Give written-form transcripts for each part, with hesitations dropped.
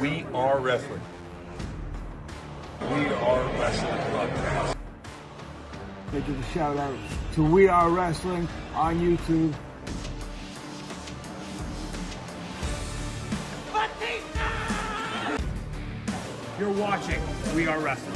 We are wrestling. We are wrestling podcast. They give a shout out to We Are Wrestling on YouTube. You're watching We Are Wrestling.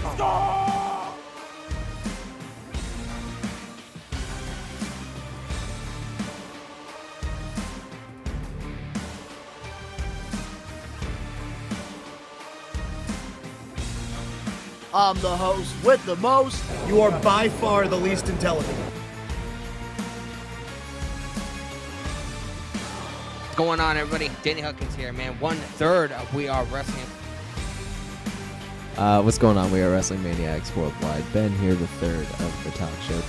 I'm the host with the most. You are by far the least intelligent. What's going on, everybody? Danny Huckins here, man. 1/3 of We Are Wrestling. What's going on? We are Wrestling Maniacs Worldwide. Ben here, the third of the talk show.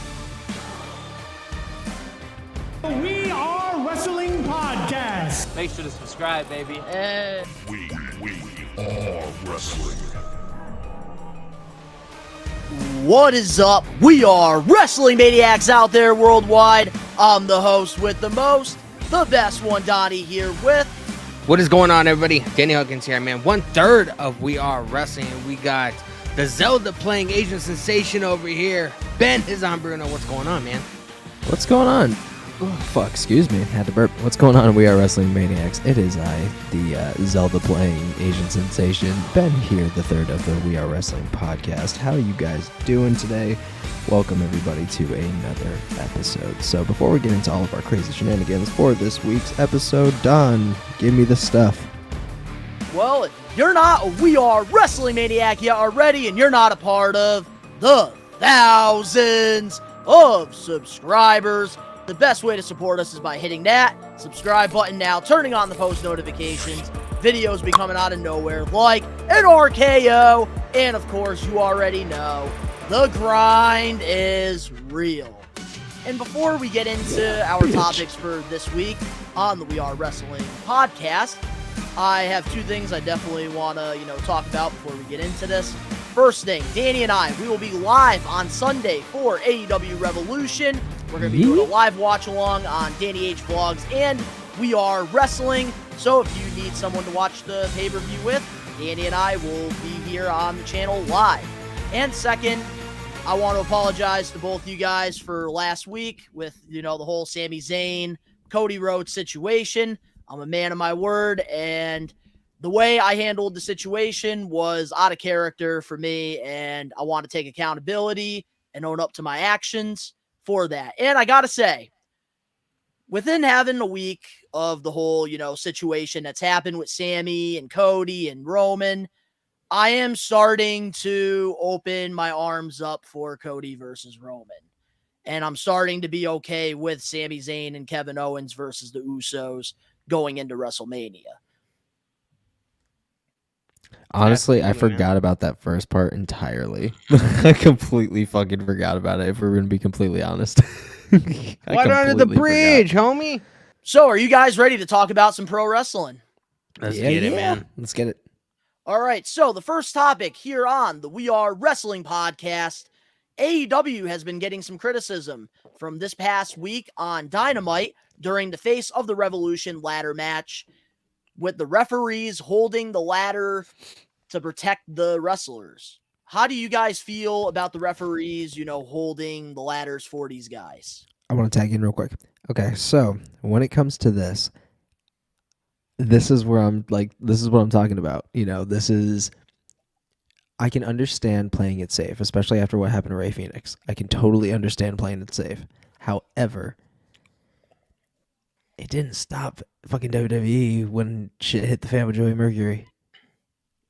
We Are Wrestling Podcast. Make sure to subscribe, baby. We are wrestling. What is up? We are Wrestling Maniacs out there worldwide. I'm the host with the most, the best one, Donnie, here with. What is going on, everybody? Danny Huckins here, man. 1/3 of We Are Wrestling. We got the Zelda playing Asian sensation over here. Ben is on Bruno. What's going on, man? What's going on? Oh, fuck, excuse me. Had to burp. What's going on? We are Wrestling Maniacs. It is I, the Zelda playing Asian sensation, Ben here, the third of the We Are Wrestling podcast. How are you guys doing today? Welcome, everybody, to another episode. So before we get into all of our crazy shenanigans for this week's episode, Don, give me the stuff. Well, if you're not a We Are Wrestling Maniac yet already, and you're not a part of the thousands of subscribers, the best way to support us is by hitting that subscribe button now, turning on the post notifications. Videos be coming out of nowhere like an RKO. And of course, you already know, the grind is real. And before we get into our topics for this week on the We Are Wrestling podcast, I have two things I definitely want to, talk about before we get into this. First thing, Danny and I, we will be live on Sunday for AEW Revolution. We're going to be doing a live watch along on Danny H Vlogs and We Are Wrestling. So if you need someone to watch the pay-per-view with, Danny and I will be here on the channel live. And second, I want to apologize to both you guys for last week with, the whole Sami Zayn, Cody Rhodes situation. I'm a man of my word, and the way I handled the situation was out of character for me, and I want to take accountability and own up to my actions for that. And I gotta say, within having a week of the whole, situation that's happened with Sammy and Cody and Roman, I am starting to open my arms up for Cody versus Roman. And I'm starting to be okay with Sami Zayn and Kevin Owens versus the Usos going into WrestleMania. Honestly, I forgot about that first part entirely. I completely fucking forgot about it, if we're going to be completely honest. Water under the bridge, homie. So, are you guys ready to talk about some pro wrestling? Let's get it, man. Let's get it. All right, so the first topic here on the We Are Wrestling podcast, AEW has been getting some criticism from this past week on Dynamite during the Face of the Revolution ladder match, with the referees holding the ladder to protect the wrestlers. How do you guys feel about the referees, holding the ladders for these guys? I want to tag in real quick. Okay, so when it comes to this is where this is what I'm talking about. I can understand playing it safe, especially after what happened to Rey Fenix. I can totally understand playing it safe. However, it didn't stop fucking WWE when shit hit the fan with Joey Mercury.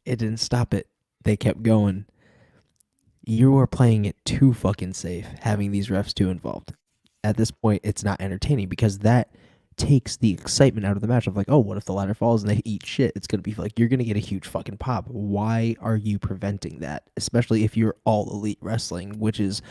It didn't stop it. They kept going. You are playing it too fucking safe, having these refs too involved. At this point, it's not entertaining because that takes the excitement out of the match of oh, what if the ladder falls and they eat shit? It's going to be you're going to get a huge fucking pop. Why are you preventing that? Especially if you're All Elite Wrestling, which is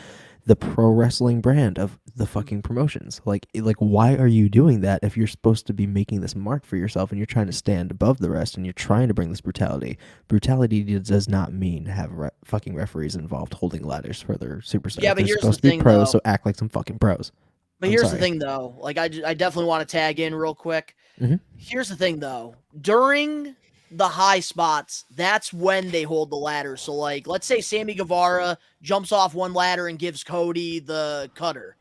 the pro wrestling brand of the fucking promotions. Why are you doing that if you're supposed to be making this mark for yourself and you're trying to stand above the rest and you're trying to bring this brutality? Brutality does not mean have fucking referees involved holding ladders for their superstars. Yeah, but they're here's supposed the to be thing, pros, though. so act like some fucking pros. But here's the thing, though. I definitely want to tag in real quick. Mhm. Here's the thing, though. During the high spots, that's when they hold the ladder. So, like, let's say Sammy Guevara jumps off one ladder and gives Cody the cutter.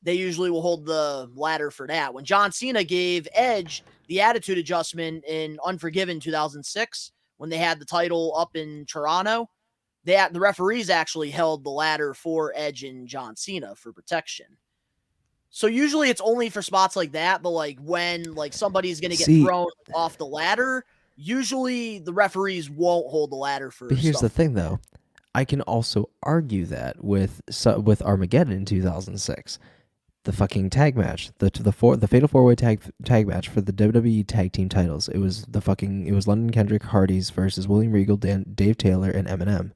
They usually will hold the ladder for that. When John Cena gave Edge the attitude adjustment in Unforgiven 2006, when they had the title up in Toronto, the referees actually held the ladder for Edge and John Cena for protection. So usually it's only for spots like that, but like when like somebody's gonna get See- thrown off the ladder, usually the referees won't hold the ladder for. But here's the stuff. thing, though. I can also argue that with Armageddon in 2006, the fucking tag match, the fatal 4-way tag match for the WWE tag team titles. It was London Kendrick Hardy's versus William Regal, Dave Taylor, and Eminem.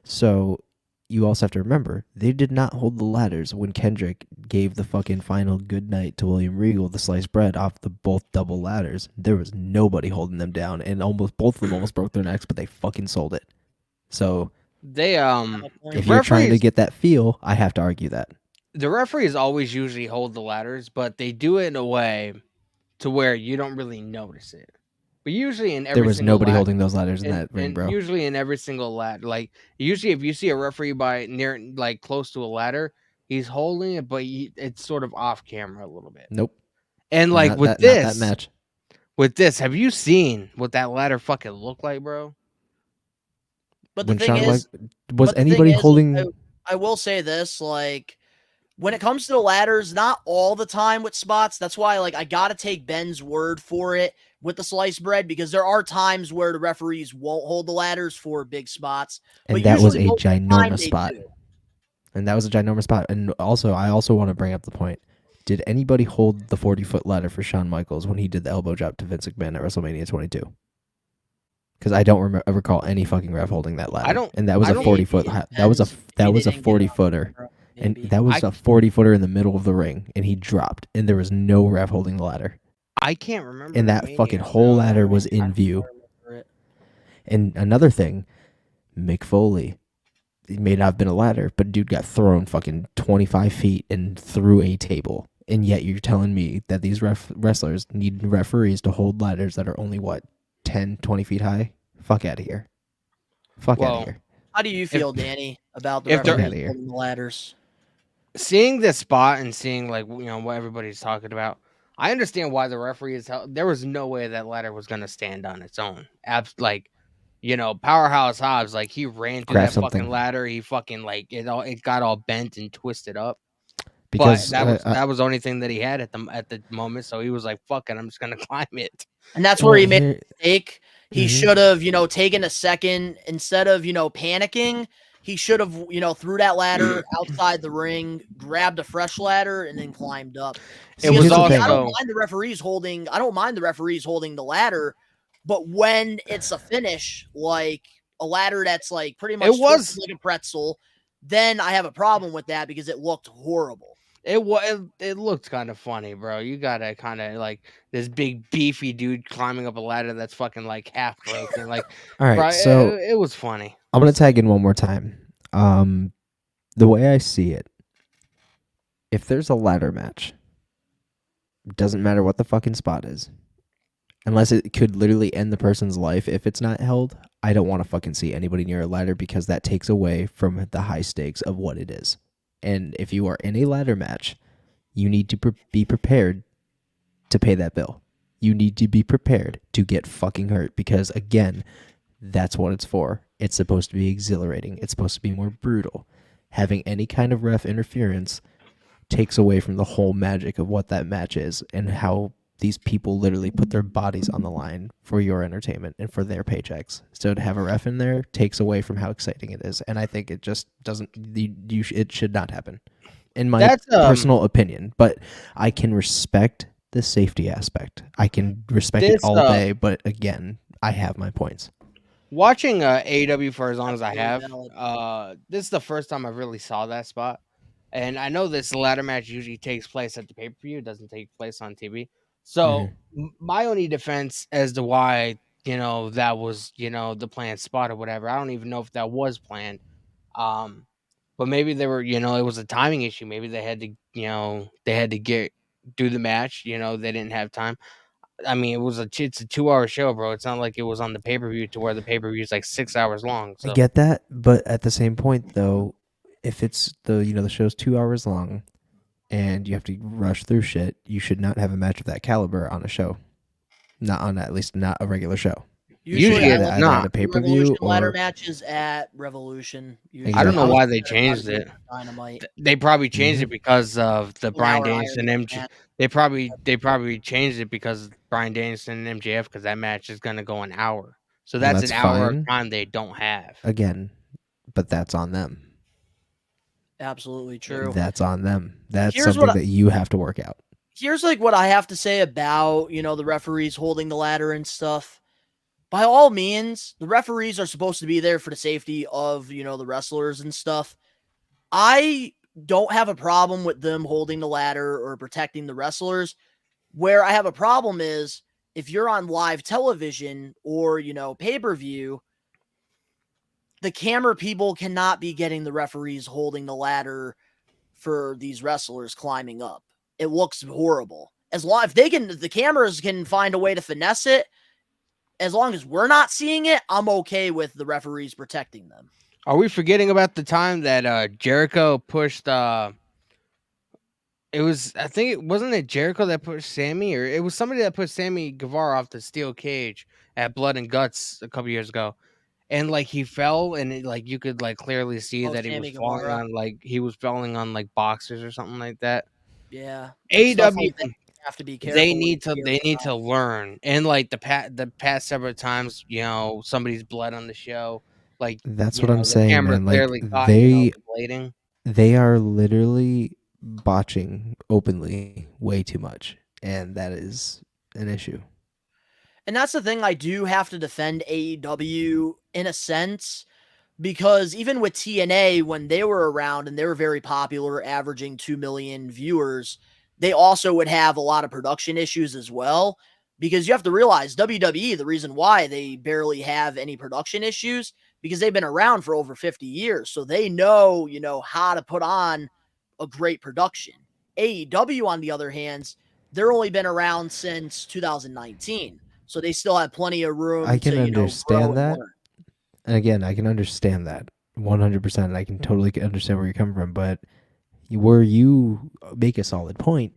So you also have to remember they did not hold the ladders when Kendrick gave the fucking final good night to William Regal, the sliced bread off the both double ladders. There was nobody holding them down, and both of them almost broke their necks, but they fucking sold it. So They if you're trying to referees- get that feel, I have to argue that. the referees always usually hold the ladders, but they do it in a way to where you don't really notice it. But usually in every There was single nobody ladder, holding those ladders in that ring, bro. usually in every single ladder, like usually if you see a referee by near like close to a ladder, he's holding it, but it's sort of off camera a little bit. Nope. And like Not with that, this, not that match. with this, have you seen what that ladder fucking looked like, bro? But the When thing Shawn is, was but the thing anybody is, holding? I will say this, like, when it comes to the ladders, not all the time with spots. That's why, like, I gotta take Ben's word for it with the sliced bread, because there are times where the referees won't hold the ladders for big spots. And but that was a usually most of the time ginormous they spot. do. And that was a ginormous spot. And also, I also want to bring up the point. Did anybody hold the 40-foot ladder for Shawn Michaels when he did the elbow drop to Vince McMahon at WrestleMania 22? Because I don't recall any fucking ref holding that ladder. And that was a 40-foot. That was a 40-footer. And that was a 40-footer in the middle of the ring, and he dropped, and there was no ref holding the ladder. I can't remember. And that fucking whole ladder was in view. And another thing, Mick Foley, it may not have been a ladder, but dude got thrown fucking 25 feet and through a table. And yet you're telling me that these wrestlers need referees to hold ladders that are only, what, 10, 20 feet high? Fuck out of here. Fuck out of here. How do you feel, Danny, about the if they're- referees holding the ladders? Seeing this spot and seeing like what everybody's talking about, I understand why the referee is. There was no way that ladder was gonna stand on its own. Powerhouse Hobbs, like he ran through Grab that something. fucking ladder. He fucking like it got all bent and twisted up. Because but that was the only thing that he had at the moment. So he was like, "Fuck it, I'm just gonna climb it." And that's where he made a here- mistake. He should have, taken a second instead of, panicking. He should have, threw that ladder outside the ring, grabbed a fresh ladder, and then climbed up. It was here's the also. thing. I don't mind the referees holding the ladder, but when it's a finish, like a ladder that's like pretty much twisted like a pretzel, then I have a problem with that because it looked horrible. It looked kind of funny, bro. You gotta kind of like this big beefy dude climbing up a ladder that's fucking like half broken. Like, All right, bro, so it was funny. I'm going to tag in one more time. The way I see it, if there's a ladder match, it doesn't matter what the fucking spot is. Unless it could literally end the person's life if it's not held, I don't want to fucking see anybody near a ladder because that takes away from the high stakes of what it is. And if you are in a ladder match, you need to be prepared to pay that bill. You need to be prepared to get fucking hurt because, again, that's what it's for. It's supposed to be exhilarating. It's supposed to be more brutal. Having any kind of ref interference takes away from the whole magic of what that match is and how these people literally put their bodies on the line for your entertainment and for their paychecks. So to have a ref in there takes away from how exciting it is. And I think it just doesn't, it should not happen in my personal opinion, but I can respect the safety aspect. I can respect it all day, but again, I have my points. Watching AEW for as long as I have, this is the first time I really saw that spot. And I know this ladder match usually takes place at the pay-per-view. It doesn't take place on TV. So my only defense as to why, that was, the planned spot or whatever. I don't even know if that was planned. But maybe they were, it was a timing issue. Maybe they had to, do the match. They didn't have time. I mean, it's a 2-hour show, bro. It's not like it was on the pay-per-view to where the pay-per-view is like 6 hours long. I So get that, but at the same point, though, if it's the show's 2 hours long and you have to rush through shit, you should not have a match of that caliber on a show. Not on at least not a regular show. Usually Either it's at not. a pay-per-view Revolution ladder or matches at Revolution. Exactly. I don't know Exactly. why they changed it. Dynamite. They probably changed it because of the 1 Bryan hour Danielson Iron MJ. match. They probably changed it because Bryan Danielson and MJF because that match is gonna go an hour. So that's that's an hour fine. of time they don't have. Again, but that's on them. Absolutely true. That's on them. That's Here's something what that you have to work out. Here's like what I have to say about, the referees holding the ladder and stuff. By all means, the referees are supposed to be there for the safety of, the wrestlers and stuff. I don't have a problem with them holding the ladder or protecting the wrestlers. Where I have a problem is if you're on live television or, pay-per-view, the camera people cannot be getting the referees holding the ladder for these wrestlers climbing up. It looks horrible. As long if the cameras can find a way to finesse it, as long as we're not seeing it, I'm okay with the referees protecting them. Are we forgetting about the time that Jericho pushed? I think it wasn't Jericho that pushed Sammy, or it was somebody that pushed Sammy Guevara off the steel cage at Blood and Guts a couple years ago, and like he fell, and you could clearly see that Sammy he was falling Guevara. on he was falling on boxers or something like that. Yeah. Stuff AEW like that, you have to be careful. they need to learn, and the past several times somebody's bled on the show, That's what I'm saying, camera man. clearly caught they the blading. they are literally botching openly way too much, and that is an issue. And that's the thing, I do have to defend AEW in a sense, because even with TNA, when they were around and they were very popular, averaging 2 million viewers, they also would have a lot of production issues as well. Because you have to realize WWE, the reason why they barely have any production issues, because they've been around for over 50 years. So they know, how to put on a great production. AEW, on the other hand, they're only been around since 2019. So they still have plenty of room I can to, understand grow and that. learn. And again, I can understand that 100%. I can totally understand where you're coming from, but where you make a solid point,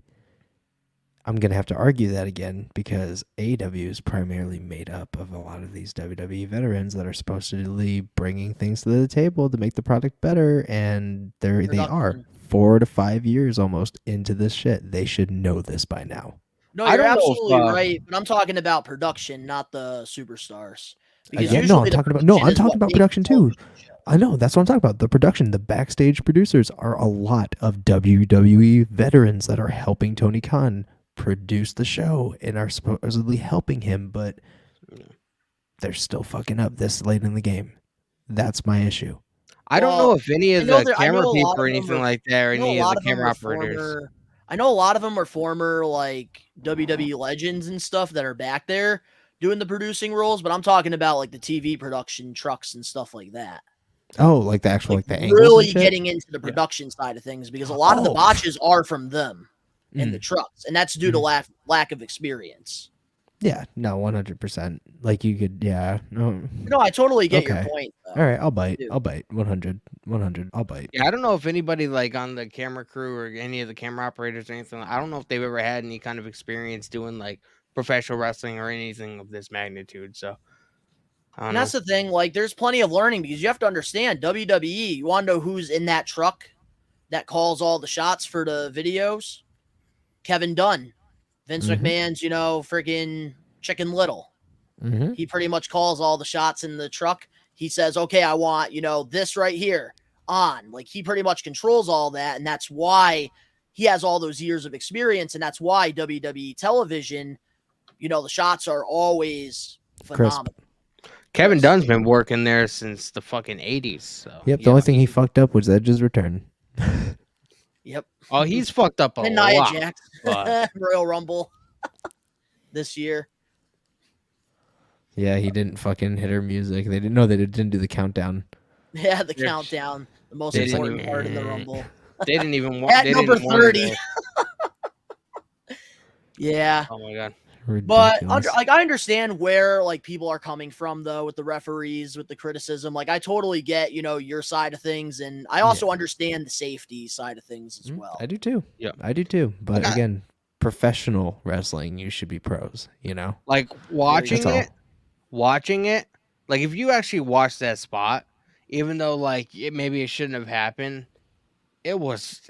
I'm going to have to argue that again, because AEW is primarily made up of a lot of these WWE veterans that are supposedly bringing things to the table to make the product better, and they are 4 to 5 years almost into this shit. They should know this by now. No, I you're don't know absolutely if, right, but I'm talking about production, not the superstars. Because I'm usually talking the about I'm production is talking what about makes production the too. television show. I know, that's what I'm talking about. The production, the backstage producers are a lot of WWE veterans that are helping Tony Khan produce the show and are supposedly helping him, but they're still fucking up this late in the game. That's my issue. I don't know if any of the camera people or I anything like that, or any of the camera operators. I know a lot of them are former WWE legends and stuff that are back there doing the producing roles, but I'm talking about the TV production trucks and stuff like that. Oh, like the actual the angles really and shit? getting into the production side of things, because a lot of the botches are from them and the trucks, and that's due to lack of experience. Yeah, no, 100%. You could, yeah. No, I totally get your point, though. All right, I'll bite. 100. I'll bite. Yeah, I don't know if anybody on the camera crew or any of the camera operators or anything, I don't know if they've ever had any kind of experience doing professional wrestling or anything of this magnitude. So, and that's the thing. There's plenty of learning, because you have to understand WWE. You want to know who's in that truck that calls all the shots for the videos? Kevin Dunn, Vince McMahon's, freaking Chicken Little. He pretty much calls all the shots in the truck. He says, okay, I want, this right here on. He pretty much controls all that, and that's why he has all those years of experience, and that's why WWE television, the shots are always phenomenal. Kevin Dunn's been working there since the fucking 80s. So yep, the only thing he fucked up was Edge's return. Yep. Oh, he's fucked up a and lot. Nia Jax, Royal Rumble this year. Yeah, he didn't fucking hit her music. They didn't do the countdown. Yeah, the countdown, the most important part of the Rumble. They didn't even want at number 30. Yeah. Oh my god. But Ridiculous. I understand where like people are coming from though with the referees, with the criticism. Like I totally get, your side of things, and I also understand the safety side of things as well. I do too. Yeah. I do too. But Like, again, professional wrestling, you should be pros, like That's watching all. it, like if you actually watch that spot, even though like maybe it shouldn't have happened, it was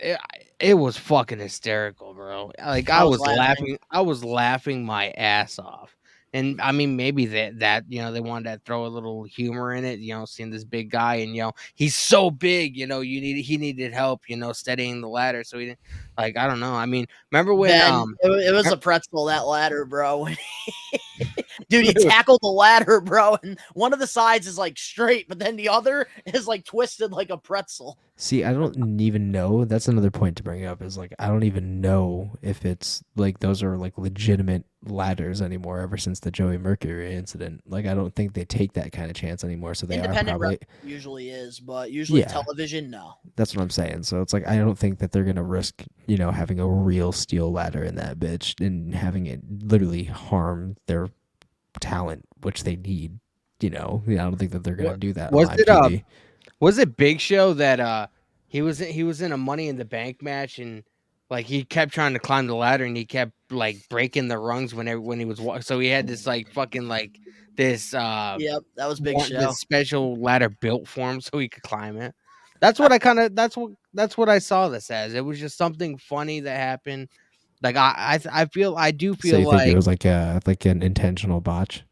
fucking hysterical, bro. Like I I was was laughing. laughing my ass off. And I mean, maybe that they wanted to throw a little humor in it, seeing this big guy, and he's so big, he needed help, steadying the ladder, so he didn't, like, I don't know. I mean, remember when Ben, it was a pretzel, that ladder, bro. Dude, he tackled the ladder, bro, and one of the sides is like straight, but then the other is like twisted like a pretzel. See, I don't even know. That's another point to bring up is like I don't even know if it's like those are like legitimate ladders anymore ever since the Joey Mercury incident. Like I don't think they take that kind of chance anymore. So they are Independent probably usually is, but usually Yeah. television, no. That's what I'm saying. So it's like I don't think that they're gonna risk, having a real steel ladder in that bitch and having it literally harm their talent, which they need. I don't think that they're gonna do that on was live it TV. Was it Big Show that he was in a Money in the Bank match, and like he kept trying to climb the ladder and he kept like breaking the rungs when he was so he had this like fucking like this Yep, that was Big Show. this special ladder built for him so he could climb it. That's what that's what I saw this as. It was just something funny that happened. Like I do So feel you think like it was like an intentional botch?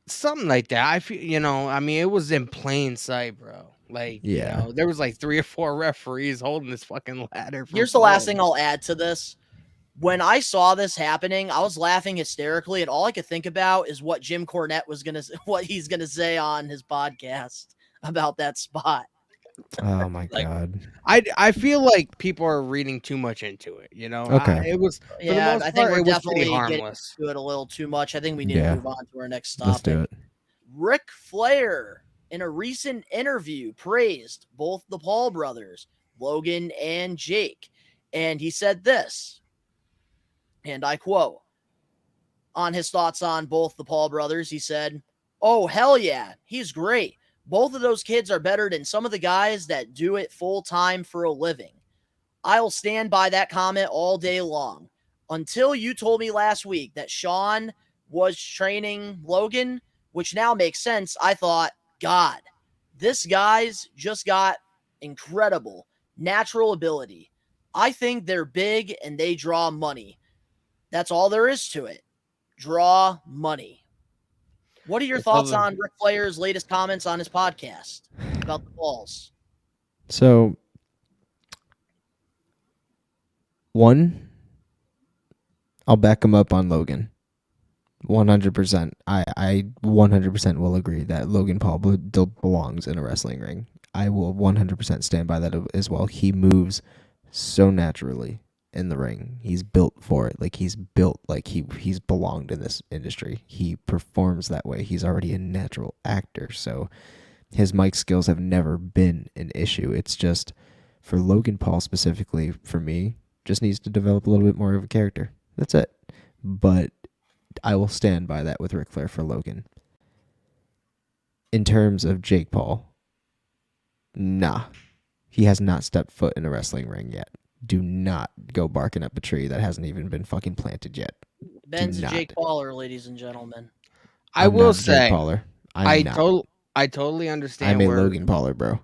something like that. I feel, I mean, it was in plain sight, bro. Like, Yeah. there was like 3 or 4 referees holding this fucking ladder. Here's the last thing I'll add to this. When I saw this happening, I was laughing hysterically, and all I could think about is what Jim Cornette what he's gonna say on his podcast about that spot. Oh my Like, god. I feel like people are reading too much into it. Okay. It was for the Yeah, most I think part, we're it was pretty definitely getting harmless. to it a little too much. I think we need to move on to our next topic. Let's do it. Ric Flair, in a recent interview, praised both the Paul brothers, Logan and Jake. And he said this, and I quote, on his thoughts on both the Paul brothers, he said, "Oh, hell yeah, he's great. Both of those kids are better than some of the guys that do it full time for a living. I'll stand by that comment all day long. Until you told me last week that Sean was training Logan, which now makes sense, I thought, God, this guy's just got incredible natural ability. I think they're big and they draw money. That's all there is to it. Draw money." What are your thoughts on Ric Flair's latest comments on his podcast about the balls? So, one, I'll back him up on Logan. 100%. I 100% will agree that Logan Paul belongs in a wrestling ring. I will 100% stand by that as well. He moves so naturally in the ring. He's built for it. Like he's built like he's belonged in this industry. He performs that way. He's already a natural actor. So his mic skills have never been an issue. It's just for Logan Paul specifically, for me, just needs to develop a little bit more of a character. That's it. But I will stand by that with Ric Flair for Logan. In terms of Jake Paul, nah. He has not stepped foot in a wrestling ring yet. Do not go barking up a tree that hasn't even been fucking planted yet. Ben's a Jake Pauler, ladies and gentlemen. I will say, Jake Pauler. I totally understand. I'm a Logan Pauler, bro.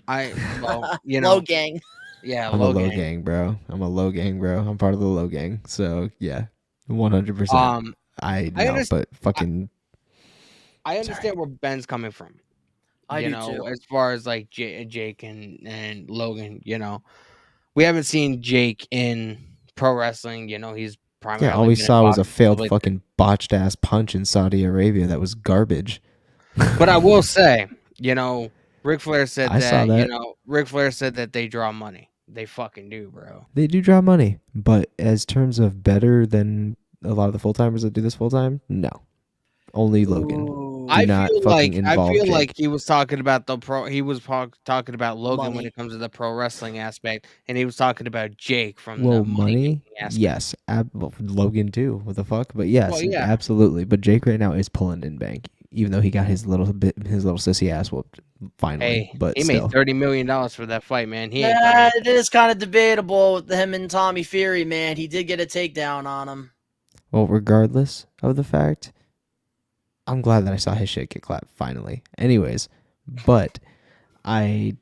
Low gang. Yeah, I'm a low gang, bro. I'm a low gang, bro. I'm part of the low gang. So yeah, 100%. I understand where Ben's coming from. I do too. As far as like Jake and Logan, we haven't seen Jake in pro wrestling. He's primarily all we saw was a failed fucking botched ass punch in Saudi Arabia that was garbage. But I will say, Ric Flair said that. Ric Flair said that they draw money. They fucking do, bro. They do draw money, but as terms of better than a lot of the full timers that do this full time, no. Only Logan. Ooh, Do not fucking involve Jake. he was talking about talking about Logan when Money. it comes to the pro wrestling aspect, and he was talking about Jake from Well, the money aspect. yes. Well, Logan too. What the fuck? But yes, Well, yeah. absolutely. But Jake right now is pulling in bank, even though he got his little sissy ass whooped finally. Hey, but he still. made $30 million for that fight, man. He ain't Yeah, coming. it is kind of debatable with him and Tommy Fury, man. He did get a takedown on him. Well, regardless of the fact, I'm glad that I saw his shit get clapped finally. Anyways, but I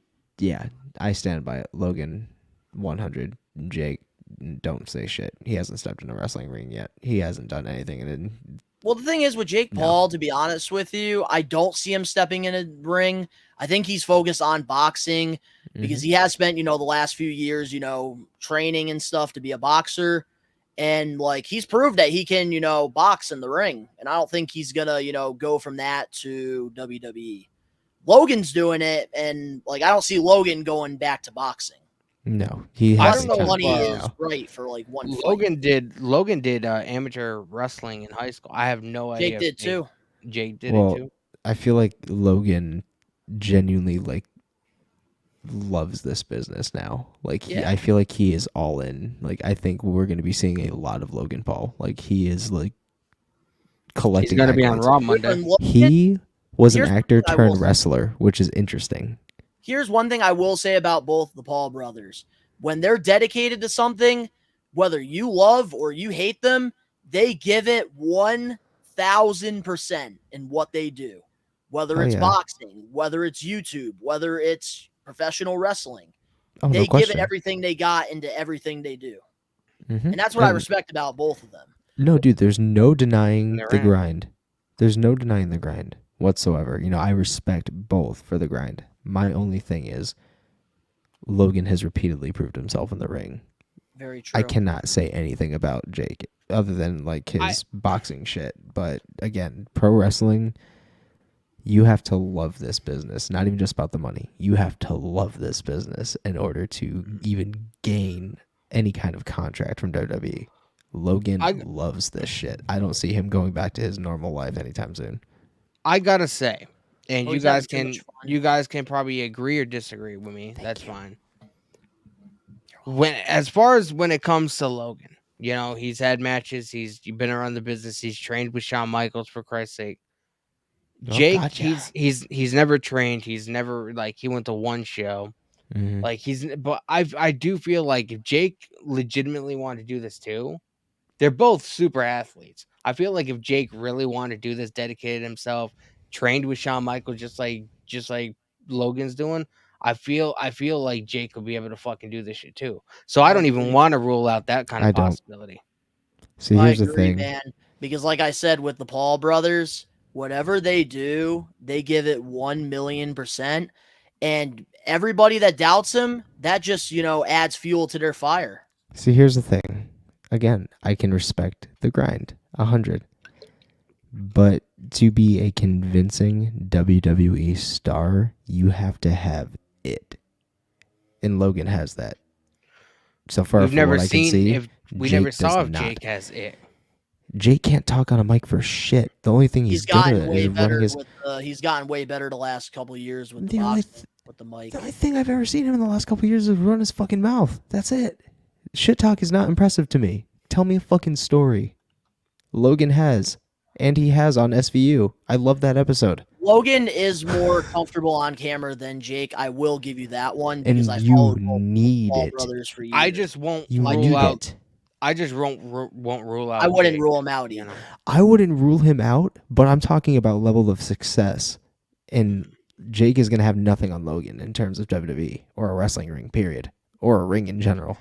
stand by it. Logan, 100. Jake, don't say shit. He hasn't stepped in a wrestling ring yet. He hasn't done anything. And Well, the thing is with Jake Paul, to be honest with you, I don't see him stepping in a ring. I think he's focused on boxing because he has spent, the last few years, training and stuff to be a boxer. And like he's proved that he can, box in the ring. And I don't think he's gonna, go from that to WWE. Logan's doing it, and like I don't see Logan going back to boxing. no, he I has don't know to Money if, is right for like one fight. Logan did amateur wrestling in high school. I have no idea. Jake did too. Jake did Well, it too. I feel like Logan genuinely loves this business now. Yeah. I feel like he is all in. Like I think we're going to be seeing a lot of Logan Paul. Like he is collecting. He's gonna be on accolades. Raw Monday. He was an Here's actor something I will turned say. wrestler, which is interesting. Here's one thing I will say about both the Paul brothers. When they're dedicated to something, whether you love or you hate them, they give it 1,000% in what they do. Whether it's boxing, whether it's YouTube, whether it's professional wrestling. Oh, They no give question. it everything they got into everything they do. Mhm. And that's what I And- respect about both of them. No, dude, there's no denying They're the in. grind. There's no denying the grind whatsoever. I respect both for the grind. My only thing is Logan has repeatedly proved himself in the ring. Very true. I cannot say anything about Jake other than his boxing shit. But again, pro wrestling, you have to love this business. Not even just about the money. You have to love this business in order to even gain any kind of contract from WWE. Logan loves this shit. I don't see him going back to his normal life anytime soon. I gotta say, and Oh, you he's guys having can too much fun. probably agree or disagree with me. That's fine. As far as when it comes to Logan, he's had matches. He's been around the business. He's trained with Shawn Michaels, for Christ's sake. Jake, gotcha. he's never trained. He's never he went to one show. Mhm. But I do feel like if Jake legitimately wanted to do this too, they're both super athletes. I feel like if Jake really wanted to do this, dedicated himself, trained with Shawn Michaels, just like Logan's doing, I feel like Jake would be able to fucking do this shit too. So I don't even want to rule out that kind I of don't. possibility. See, I here's the agree, thing. man. Because like I said with the Paul brothers, whatever they do, they give it 1,000,000%. And everybody that doubts him, that just, adds fuel to their fire. See, here's the thing. Again, I can respect the grind, 100. But to be a convincing WWE star, you have to have it. And Logan has that. So far We've from never what I can seen see, if we Jake never saw does if not. Jake has it. Jake can't talk on a mic for shit. The only thing he's good gotten at way is better running his. with he's gotten way better the last couple of years with The the only boxing, with the mic. The only thing I've ever seen him in the last couple of years is run his fucking mouth. That's it. Shit talk is not impressive to me. Tell me a fucking story. Logan has. And he has on SVU. I love that episode. Logan is more comfortable on camera than Jake. I will give you that one And because I you followed both need Paul it. brothers for years. I just won't You rule need out. it. I just won't rule out. I wouldn't Jake, rule him out either. I wouldn't rule him out, but I'm talking about level of success. And Jake is going to have nothing on Logan in terms of WWE or a wrestling ring, period. Or a ring in general.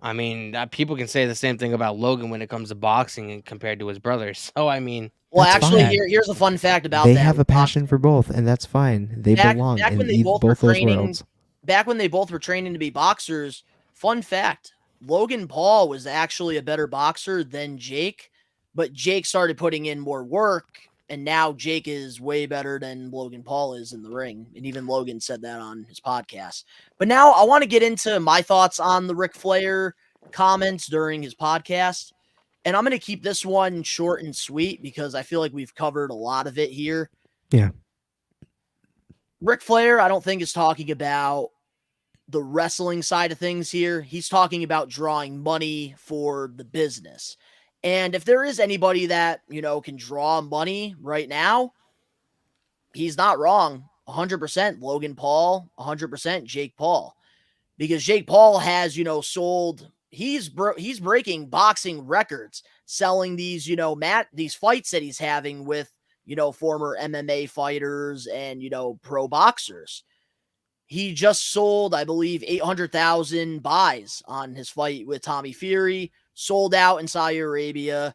I mean, people can say the same thing about Logan when it comes to boxing and compared to his brothers. So I mean, Well, That's actually, fine. here's a fun fact about They that. have a with passion boxing. for both, and that's fine. They belong Back in when they both were both those training, worlds. back when they both were training to be boxers, fun fact, Logan Paul was actually a better boxer than Jake, but Jake started putting in more work, and now Jake is way better than Logan Paul is in the ring, and even Logan said that on his podcast. But now I want to get into my thoughts on the Ric Flair comments during his podcast, and I'm going to keep this one short and sweet because I feel like we've covered a lot of it here. Yeah. Ric Flair, I don't think is talking about the wrestling side of things here. He's talking about drawing money for the business. And if there is anybody that, can draw money right now, he's not wrong. 100% Logan Paul, 100% Jake Paul. Because Jake Paul has, sold, he's breaking boxing records, selling these, these fights that he's having with, former MMA fighters and, pro boxers. He just sold, I believe, 800,000 buys on his fight with Tommy Fury, sold out in Saudi Arabia.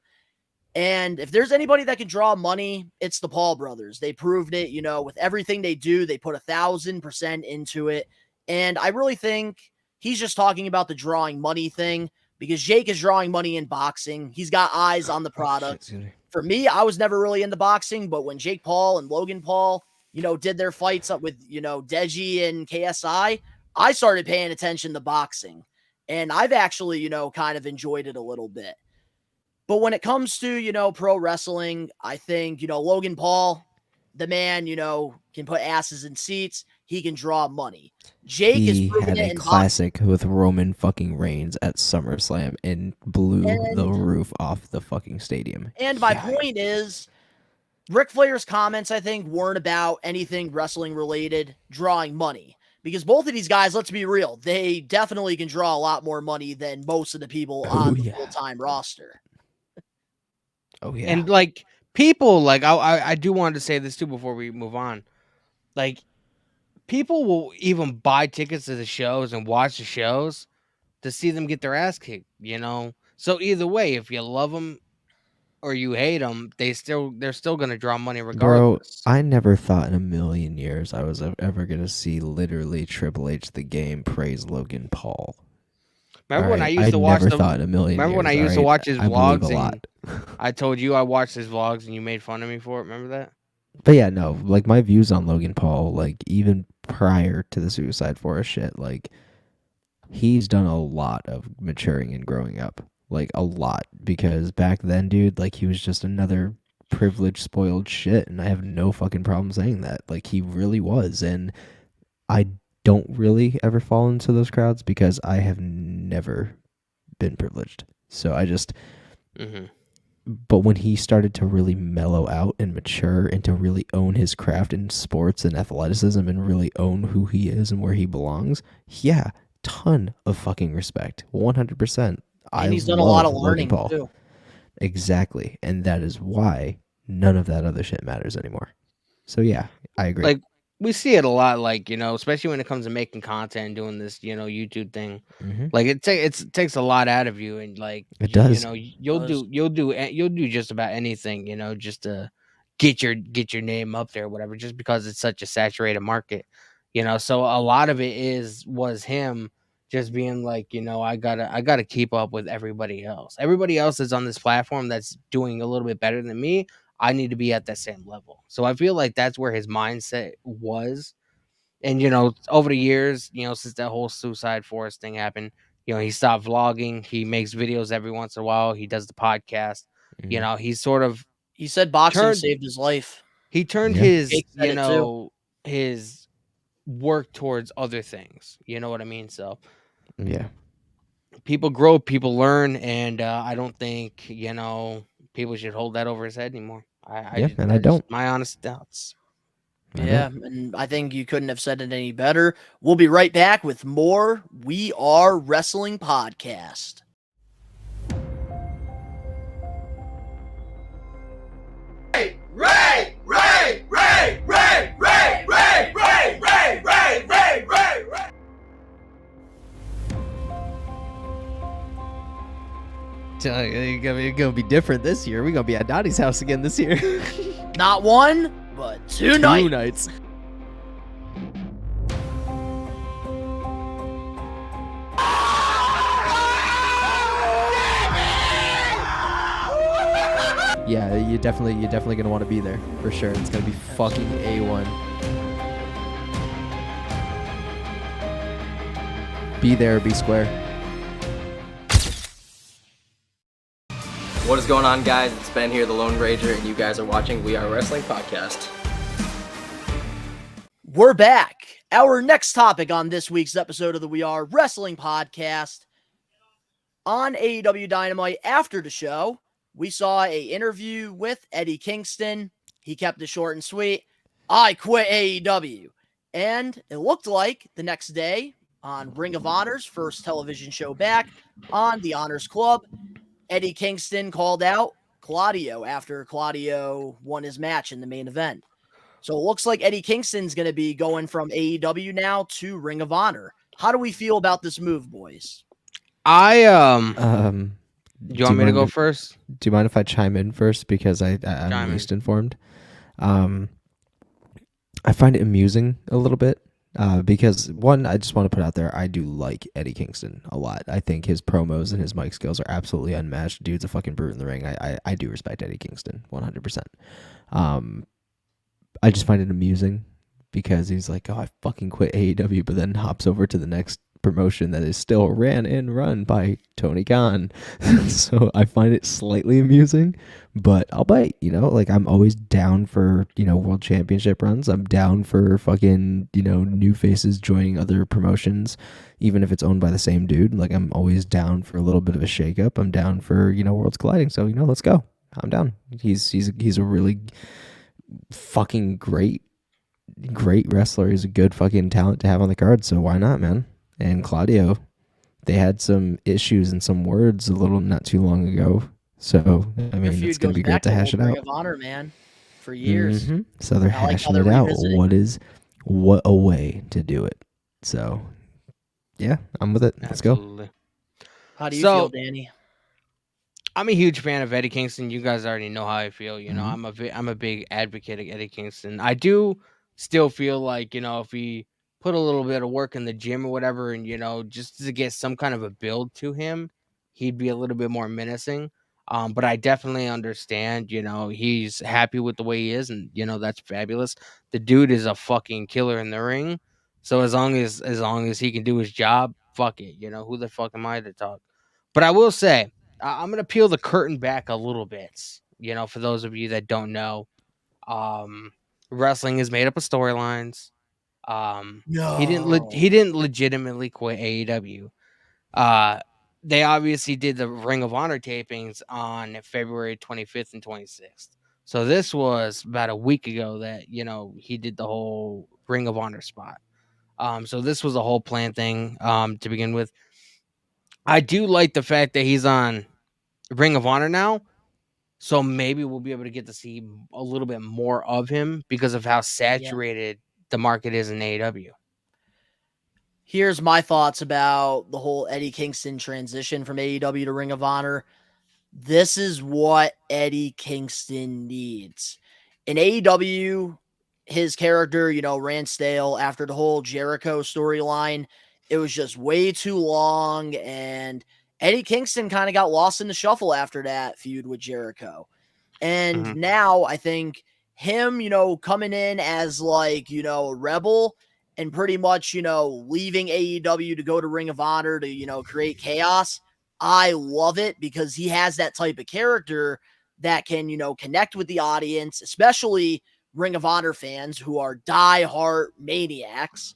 And if there's anybody that can draw money, it's the Paul brothers. They proved it, with everything they do, they put 1,000% into it. And I really think he's just talking about the drawing money thing because Jake is drawing money in boxing. He's got eyes on the product. For me, I was never really into boxing, but when Jake Paul and Logan Paul, did their fights up with, Deji and KSI, I started paying attention to boxing. And I've actually, kind of enjoyed it a little bit. But when it comes to, pro wrestling, I think, Logan Paul, the man, can put asses in seats. He can draw money. Jake he is had a classic with Roman fucking Reigns at SummerSlam and blew the roof off the fucking stadium. And my point is, Ric Flair's comments, I think, weren't about anything wrestling related, drawing money. Because both of these guys, let's be real, they definitely can draw a lot more money than most of the people on the full-time roster. Oh, yeah. And, like, people, like, I do want to say this, too, before we move on. Like, people will even buy tickets to the shows and watch the shows to see them get their ass kicked, So, either way, if you love them or you hate them, they're still going to draw money regardless. Bro, I never thought in a million years I was ever going to see literally Triple H the Game praise Logan Paul. Remember when I used to watch never thought in a million Remember years, when I used to watch his I vlogs believe a lot. I told you I watched his vlogs and you made fun of me for it. Remember that? But yeah, no, like my views on Logan Paul, like even prior to the Suicide Forest shit, like he's done a lot of maturing and growing up. Like a lot. Because back then, dude, like he was just another privileged, spoiled shit. And I have no fucking problem saying that. Like he really was. And I don't really ever fall into those crowds because I have never been privileged. So I just... But when he started to really mellow out and mature and to really own his craft in sports and athleticism and really own who he is and where he belongs, yeah, ton of fucking respect. 100%. And he's done a lot of learning, too. Exactly. And that is why none of that other shit matters anymore. So yeah, I agree. Like, we see it a lot, like, especially when it comes to making content and doing this, YouTube thing. Like it takes a lot out of you, and like it does. You'll do just about anything, just to get your name up there, or whatever, just because it's such a saturated market, So a lot of it was him just being like, I gotta keep up with everybody else. Everybody else is on this platform that's doing a little bit better than me. I need to be at that same level. So I feel like that's where his mindset was. And, over the years, since that whole Suicide Forest thing happened, he stopped vlogging. He makes videos every once in a while. He does the podcast. He's sort of... He said boxing saved his life. He turned his, his work towards other things. You know what I mean? So, yeah. People grow, people learn, and I don't think, people should hold that over his head anymore. I don't. My honest thoughts. Yeah, and I think you couldn't have said it any better. We'll be right back with more We Are Wrestling Podcast. It's gonna be different this year. We're gonna be at Donnie's house again this year. Not one, but two nights. nights. Yeah, you're definitely gonna want to be there for sure. It's gonna be fucking A1. Be there, be square. What is going on, guys? It's Ben here, the Lone Ranger, and you guys are watching We Are Wrestling Podcast. We're back. Our next topic on this week's episode of the We Are Wrestling podcast. On AEW Dynamite after the show, we saw an interview with Eddie Kingston. He kept it short and sweet. I quit AEW. And it looked like the next day on Ring of Honor's first television show back on the Honors Club, Eddie Kingston called out Claudio after Claudio won his match in the main event. So it looks like Eddie Kingston's going to be going from AEW now to Ring of Honor. How do we feel about this move, boys? Do you want me to go first? Do you mind if I chime in first because I'm least informed? I find it amusing a little bit because, one, I just want to put out there, I do like Eddie Kingston a lot. I think his promos and his mic skills are absolutely unmatched. Dude's a fucking brute in the ring. I do respect Eddie Kingston 100%. I just find it amusing because he's like, oh, I fucking quit AEW, but then hops over to the next promotion that is still ran and run by Tony Khan. So I find it slightly amusing, but I'll bite, like I'm always down for, world championship runs. I'm down for fucking, new faces joining other promotions, even if it's owned by the same dude. Like I'm always down for a little bit of a shakeup. I'm down for, worlds colliding. So, let's go. I'm down. He's a really fucking great wrestler. He's a good fucking talent to have on the card. So why not, man? And Claudio, they had some issues and some words not too long ago. So, I mean, it's going to be great to hash it out. Ring of Honor, man, for years. Mm-hmm. So they're hashing it out. What a way to do it. So, yeah, I'm with it. Let's go. How do you feel, Danny? I'm a huge fan of Eddie Kingston. You guys already know how I feel. I'm a big advocate of Eddie Kingston. I do still feel like, if he put a little bit of work in the gym or whatever, and, just to get some kind of a build to him, he'd be a little bit more menacing. But I definitely understand, he's happy with the way he is, and, that's fabulous. The dude is a fucking killer in the ring. So as long as he can do his job, fuck it. Who the fuck am I to talk? But I will say, I'm going to peel the curtain back a little bit, for those of you that don't know. Wrestling is made up of storylines. No. He didn't legitimately quit AEW. They obviously did the Ring of Honor tapings on February 25th and 26th. So this was about a week ago that, he did the whole Ring of Honor spot. So this was a whole planned thing to begin with. I do like the fact that he's on Ring of Honor now. So maybe we'll be able to get to see a little bit more of him because of how saturated the market is in AEW. Here's my thoughts about the whole Eddie Kingston transition from AEW to Ring of Honor. This is what Eddie Kingston needs. In AEW, his character, ran stale after the whole Jericho storyline. It was just way too long, and Eddie Kingston kind of got lost in the shuffle after that feud with Jericho. And now I think him, coming in as like, a rebel and pretty much, leaving AEW to go to Ring of Honor to, create chaos. I love it because he has that type of character that can, connect with the audience, especially Ring of Honor fans who are diehard maniacs.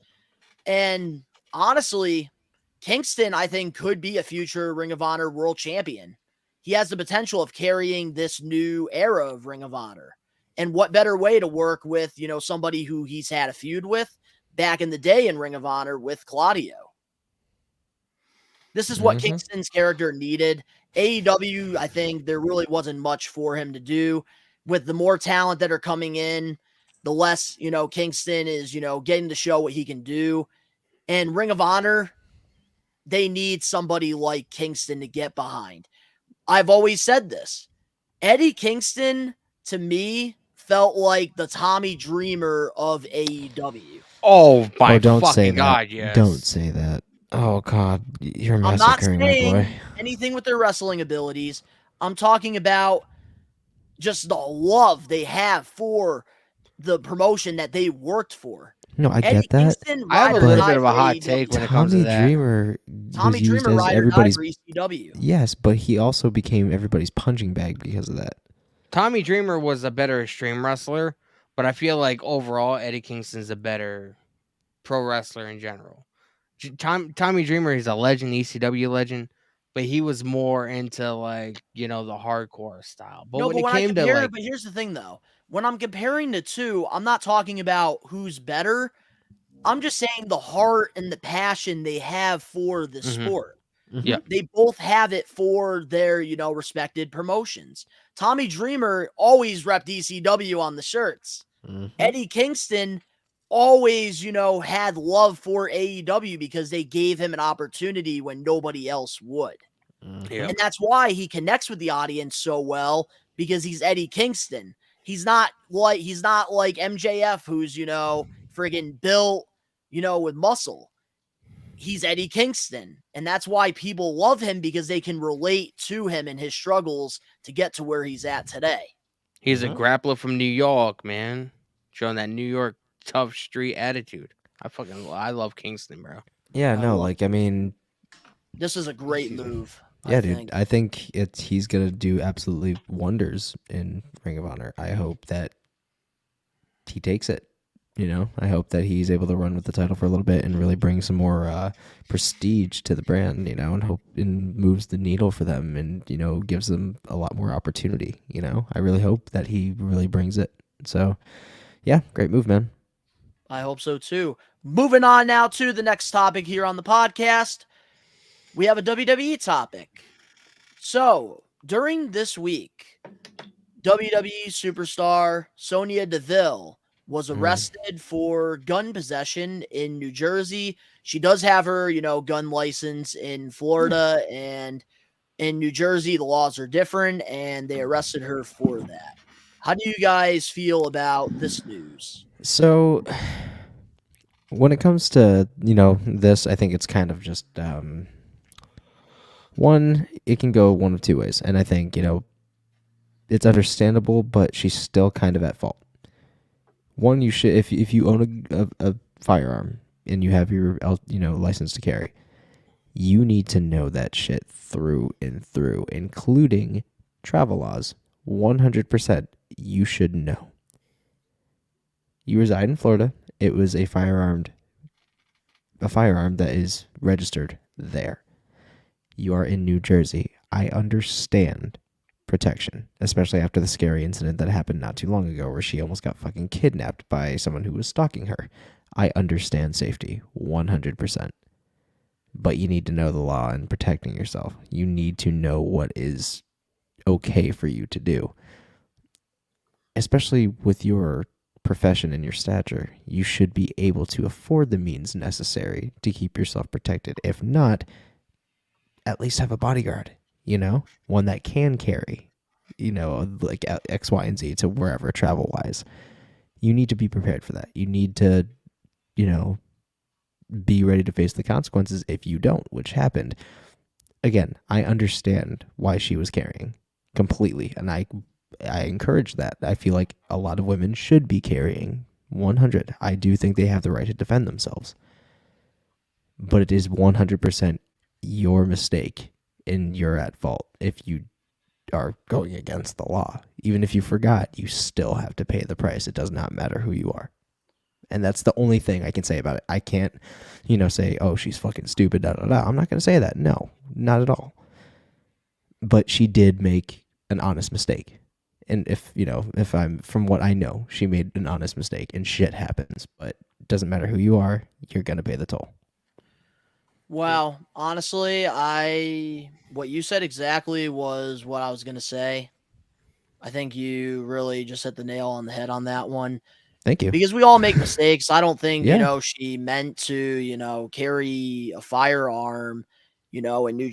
And honestly, Kingston, I think, could be a future Ring of Honor world champion. He has the potential of carrying this new era of Ring of Honor. And what better way to work with, somebody who he's had a feud with back in the day in Ring of Honor with Claudio. This is what Kingston's character needed. AEW, I think there really wasn't much for him to do. With the more talent that are coming in, the less, Kingston is, getting to show what he can do. And Ring of Honor, they need somebody like Kingston to get behind. I've always said this. Eddie Kingston, to me, felt like the Tommy Dreamer of AEW. Oh, my don't fucking say that. God, yes. Don't say that. Oh, God. You're I'm not massacring my saying boy. anything with their wrestling abilities. I'm talking about just the love they have for the promotion that they worked for. No, I Eddie get that. Kingston, I have a ride or little die bit of a for hot AEW. take when it comes to Tommy that. Dreamer Tommy was used Dreamer, as ride or die everybody's... for ECW. Yes, but he also became everybody's punching bag because of that. Tommy Dreamer was a better extreme wrestler, but I feel like overall Eddie Kingston's a better pro wrestler in general. Tommy Dreamer is a legend, ECW legend, but he was more into like, the hardcore style. But No, when but it when I came to compare, like, but here's the thing though. When I'm comparing the two, I'm not talking about who's better. I'm just saying the heart and the passion they have for the sport. yeah, They both have it for their, respected promotions. Tommy Dreamer always repped ECW on the shirts. Eddie Kingston always, had love for AEW because they gave him an opportunity when nobody else would. yeah, And that's why he connects with the audience so well, because he's Eddie Kingston. He's not like MJF, who's, friggin' built, with muscle. He's Eddie Kingston. And that's why people love him, because they can relate to him and his struggles to get to where he's at today. he's a grappler from New York, man, showing that New York tough street attitude. I love Kingston, bro. Yeah, no, like I mean, This is a great move. yeah, I dude. think. I think he's gonna do absolutely wonders in Ring of Honor. I hope that he takes it. I hope that he's able to run with the title for a little bit and really bring some more prestige to the brand. And moves the needle for them and gives them a lot more opportunity. I really hope that he really brings it. So, yeah, great move, man. I hope so too. Moving on now to the next topic here on the podcast. We have a WWE topic. So, during this week, WWE superstar Sonya Deville was arrested for gun possession in New Jersey. She does have her, gun license in Florida, and in New Jersey, the laws are different, and they arrested her for that. How do you guys feel about this news? So, when it comes to this, I think it's kind of just one. It can go one of two ways, and I think it's understandable, but she's still kind of at fault. One, you should if you own a firearm and you have your license to carry, you need to know that shit through and through, including travel laws. 100%, you should know. You reside in Florida. It was a firearm that is registered there. You are in New Jersey. I understand protection, especially after the scary incident that happened not too long ago where she almost got fucking kidnapped by someone who was stalking her. I understand safety 100%. But you need to know the law and protecting yourself. You need to know what is okay for you to do. Especially with your profession and your stature, you should be able to afford the means necessary to keep yourself protected. If not, at least have a bodyguard, one that can carry, like X, Y, and Z to wherever travel wise. You need to be prepared for that. You need to, be ready to face the consequences if you don't, which happened. Again, I understand why she was carrying completely, and I encourage that. I feel like a lot of women should be carrying 100. I do think they have the right to defend themselves. But it is 100% your mistake, and you're at fault if you are going against the law. Even if you forgot, you still have to pay the price. It does not matter who you are. And that's the only thing I can say about it. I can't, say, oh, she's fucking stupid, da da da. I'm not going to say that. No, not at all. But she did make an honest mistake. And if I'm, from what I know, she made an honest mistake, and shit happens. But it doesn't matter who you are, you're going to pay the toll. Well, honestly, what you said exactly was what I was going to say. I think you really just hit the nail on the head on that one. Thank you. Because we all make mistakes. I don't think, Yeah. she meant to, carry a firearm, in New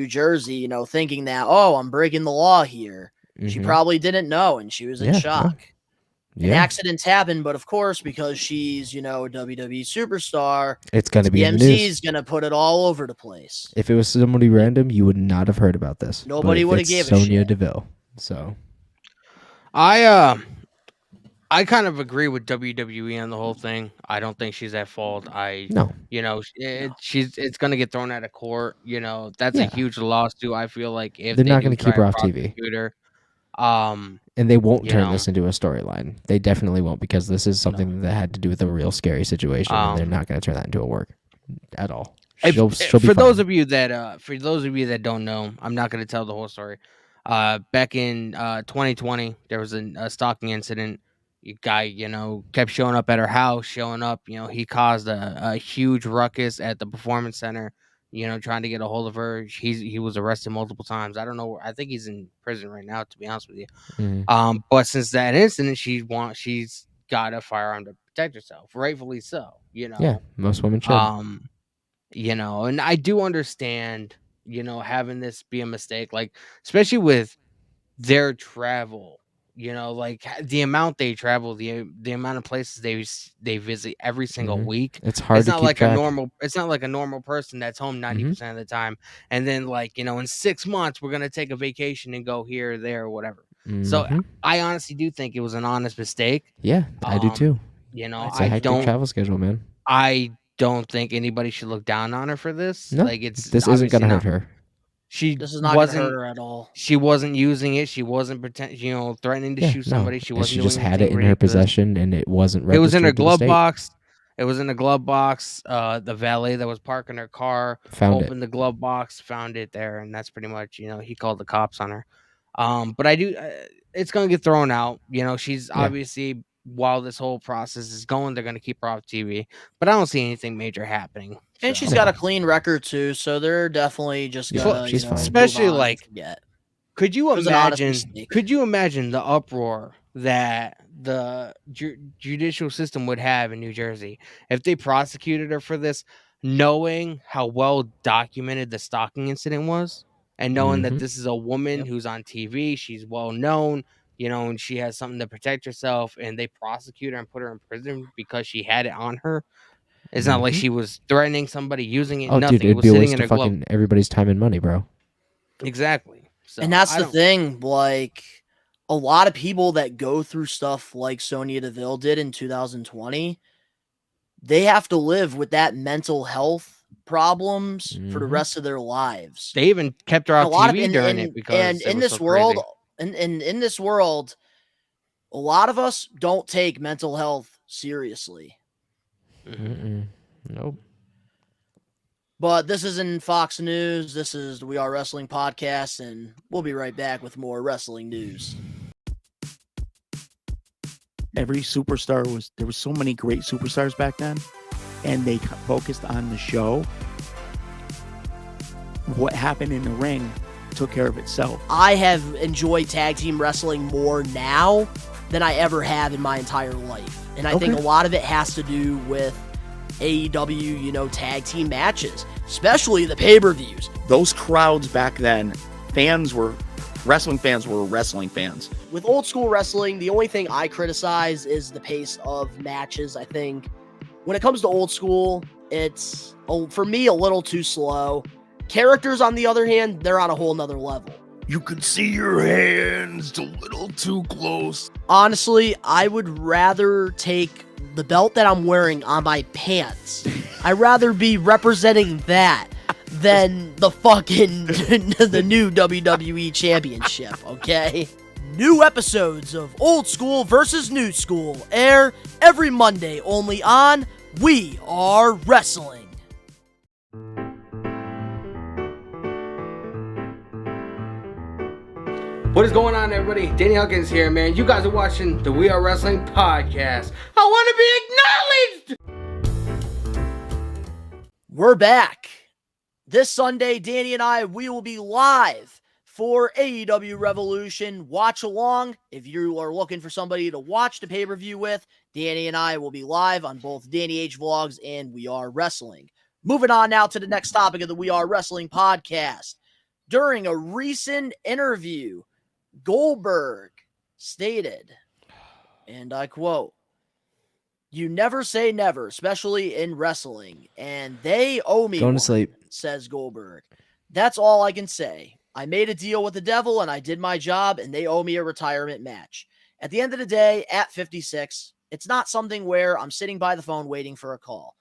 Jersey, thinking that, oh, I'm breaking the law here. She probably didn't know, and she was in shock. No. And Yeah. accidents happen, but of course, because she's, a WWE superstar, It's going to be in the TMZ news. is going to put it all over the place. If it was somebody random, you would not have heard about this. Nobody would have gave a Sonya shit. Deville. So I kind of agree with WWE on the whole thing. I don't think she's at fault. no. It's gonna get thrown out of court. That's a Yeah. huge lawsuit. I feel like if They're they not do gonna try keep her to off TV. prosecute her, And they won't You turn know? this into a storyline. They definitely won't, because this is something that had to do with a real scary situation, and they're not going to turn that into a work at all. She'll be for fine. those of you that don't know, I'm not going to tell the whole story. Back in 2020, there was a stalking incident. A guy, kept showing up at her house, he caused a huge ruckus at the performance center, trying to get a hold of her. He was arrested multiple times. I don't know. I think he's in prison right now, to be honest with you. But since that incident, she's got a firearm to protect herself, rightfully so. Yeah, most women should. And I do understand, having this be a mistake, like, especially with their travel, like the amount they travel, the amount of places they visit every single week. It's hard to keep track. It's not like a normal person that's home 90% of the time, and then, like, in 6 months we're gonna take a vacation and go here, there, or whatever. So I honestly do think it was an honest mistake. Yeah, I do too. It's a hectic travel schedule, man. I don't think anybody should look down on her for this. No, Like, this isn't gonna hurt her. This is not going to hurt her at all. She wasn't using it. She wasn't threatening to shoot somebody. She wasn't. She just had it in her possession, and it wasn't registered. It was in her to the glove state. box. It was in the glove box. The valet that was parking her car opened the glove box, found it there, and that's pretty much. He called the cops on her. But I do. It's gonna get thrown out. She's obviously, while this whole process is going, they're gonna keep her off TV. But I don't see anything major happening. And she's got a clean record too, so they're definitely just gonna, she's fine. Especially, like, could you imagine? mistake. Could you imagine the uproar that the judicial system would have in New Jersey if they prosecuted her for this, knowing how well documented the stalking incident was, and knowing that this is a woman who's on TV, she's well known, and she has something to protect herself, and they prosecute her and put her in prison because she had it on her? It's not like she was threatening somebody, using it. Oh, nothing. dude, it'd It was be a sitting waste in her of glove. fucking everybody's time and money, bro. Exactly. So, and that's the thing. Like, a lot of people that go through stuff like Sonya Deville did in 2020, they have to live with that mental health problems for the rest of their lives. They even kept her off TV during it because in this world, in this world, a lot of us don't take mental health seriously. Nope. But this isn't Fox News. This is the We Are Wrestling podcast, and we'll be right back with more wrestling news. Every superstar there was so many great superstars back then, and they focused on the show. What happened in the ring took care of itself. I have enjoyed tag team wrestling more now than I ever have in my entire life. And I think a lot of it has to do with AEW, tag team matches, especially the pay-per-views. Those crowds back then, wrestling fans were wrestling fans. With old school wrestling, the only thing I criticize is the pace of matches. I think when it comes to old school, it's, for me, a little too slow. Characters, on the other hand, they're on a whole nother level. You can see your hands a little too close. Honestly, I would rather take the belt that I'm wearing on my pants. I'd rather be representing that than the fucking the new WWE Championship, okay? New episodes of Old School versus New School air every Monday only on We Are Wrestling. What is going on, everybody? Danny Huckins here, man. You guys are watching the We Are Wrestling podcast. I want to be acknowledged! We're back. This Sunday, Danny and I, we will be live for AEW Revolution. Watch along. If you are looking for somebody to watch the pay-per-view with, Danny and I will be live on both Danny H Vlogs and We Are Wrestling. Moving on now to the next topic of the We Are Wrestling podcast. During a recent interview, Goldberg stated, and I quote, "You never say never, especially in wrestling, and they owe me Going one," to sleep. says Goldberg. "That's all I can say. I made a deal with the devil, and I did my job, and they owe me a retirement match. At the end of the day, at 56, it's not something where I'm sitting by the phone waiting for a call.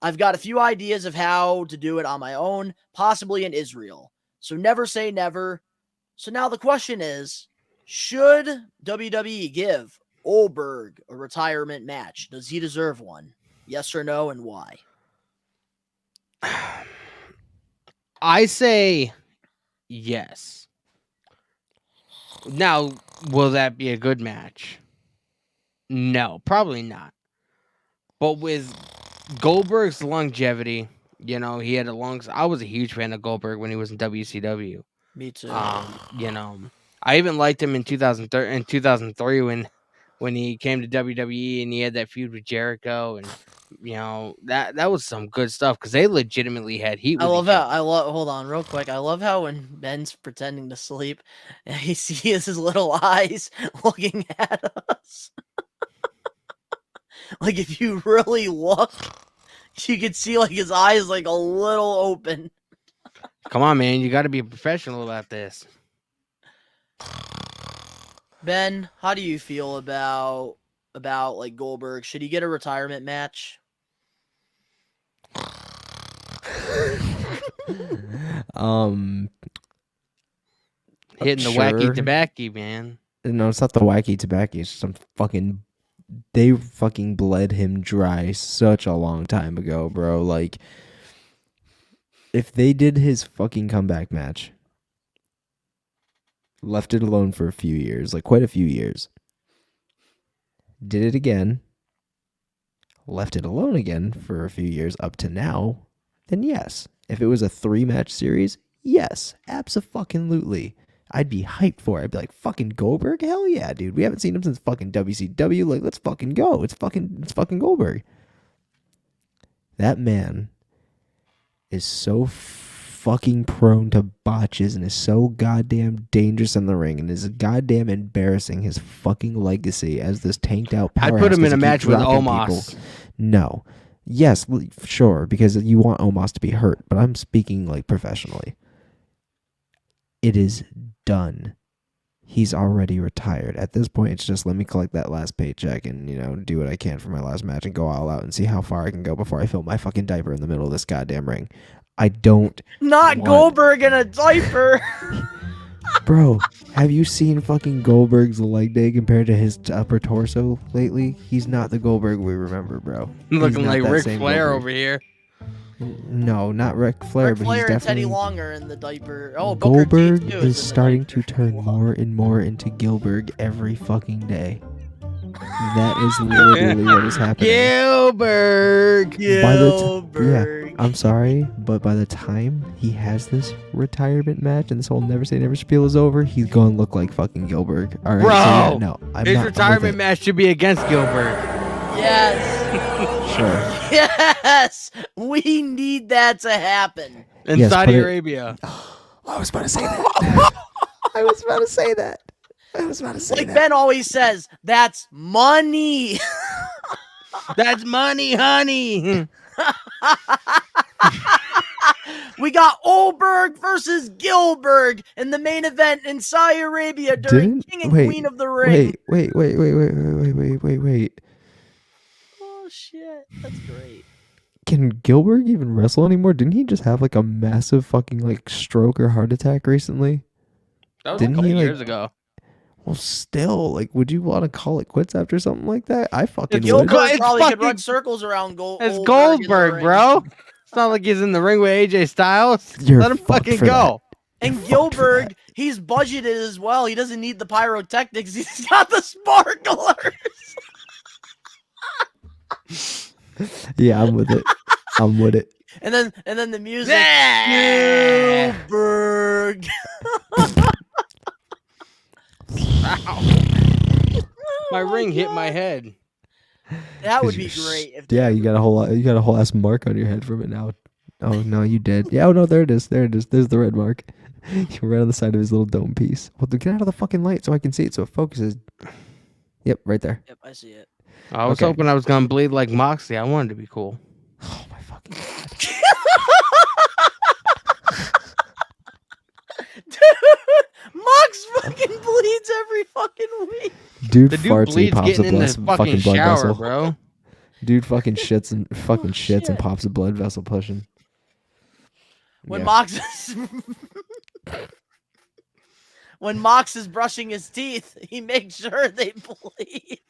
I've got a few ideas of how to do it on my own, possibly in Israel. So never say never. So now the question is, Should WWE give Goldberg a retirement match? Does he deserve one? Yes or no, and why? I say yes. Now, will that be a good match? No, probably not. But with Goldberg's longevity, you know, he had a long. I was a huge fan of Goldberg when he was in WCW. Me too. You know, I even liked him in 2003 when he came to WWE and he had that feud with Jericho, and you know that was some good stuff because they legitimately had heat. Hold on real quick. I love how when Ben's pretending to sleep, and he sees his little eyes looking at us. Like if you really look, you could see like his eyes like a little open. Come on, man, you got to be professional about this. Ben, how do you feel about like Goldberg? Should he get a retirement match? Hitting the wacky tobacco, man. No, it's not the wacky tobacco. It's some fucking. They fucking bled him dry such a long time ago, bro. Like, if they did his fucking comeback match, left it alone for a few years, like quite a few years, did it again, left it alone again for a few years up to now, then yes. If it was a 3-match series, yes, abso-fucking-lutely. I'd be hyped for it. I'd be like, fucking Goldberg? Hell yeah, dude. We haven't seen him since fucking WCW. Like, let's fucking go. It's fucking Goldberg. That man is so fucking prone to botches and is so goddamn dangerous in the ring and is goddamn embarrassing his fucking legacy as this tanked out powerhouse. I'd put him in a match with Omos. No. Yes, sure, because you want Omos to be hurt, but I'm speaking like professionally. It is done. He's already retired. At this point, it's just let me collect that last paycheck and, you know, do what I can for my last match and go all out and see how far I can go before I fill my fucking diaper in the middle of this goddamn ring. I don't Not Goldberg in a diaper. Bro, have you seen fucking Goldberg's leg day compared to his upper torso lately? He's not the Goldberg we remember, bro. Looking like Ric Flair over here. No, not Ric Flair, Ric but Flair he's and definitely... Teddy Longer in the diaper. Oh, Booker Goldberg T too is starting to turn more and more into Gilbert every fucking day. That is literally what is happening. Gilbert! I'm sorry, but by the time he has this retirement match and this whole never say never spiel is over, he's going to look like fucking Gilbert. All right, bro, so yeah, no, his retirement match should be against Gilbert. Yes. Sure. Yes. We need that to happen. In Saudi Arabia. I was about to say that. I was about to say that. Like Ben always says, that's money. That's money, honey. We got Goldberg versus Gilbert in the main event in Saudi Arabia during King and Queen of the Ring. Wait. Oh shit, that's great. Can Gilbert even wrestle anymore? Didn't he just have like a massive fucking like stroke or heart attack recently? That was a couple years ago. Well, still, like, would you want to call it quits after something like that? I fucking would. Gilbert probably could run circles around Goldberg. It's Goldberg, bro. It's not like he's in the ring with AJ Styles. Let him fucking go. And Gilbert, he's budgeted as well. He doesn't need the pyrotechnics. He's got the sparklers. Yeah, I'm with it. And then the music. Gilbert. Ow. My ring hit my head. That would be great. If you got a whole ass mark on your head from it now. Oh no, you did. Yeah, oh no, there it is. There's the red mark. You're right on the side of his little dome piece. Well, get out of the fucking light so I can see it so it focuses. Yep, right there. Yep, I see it. I was hoping I was gonna bleed like Moxley. I wanted to be cool. Oh my fucking god. Dude, Mox fucking bleeds every fucking week. Dude, the dude farts bleeds and pops getting a in the fucking blood shower, vessel. bro. Dude fucking shits and pops a blood vessel pushing. When Mox when Mox is brushing his teeth, he makes sure they bleed.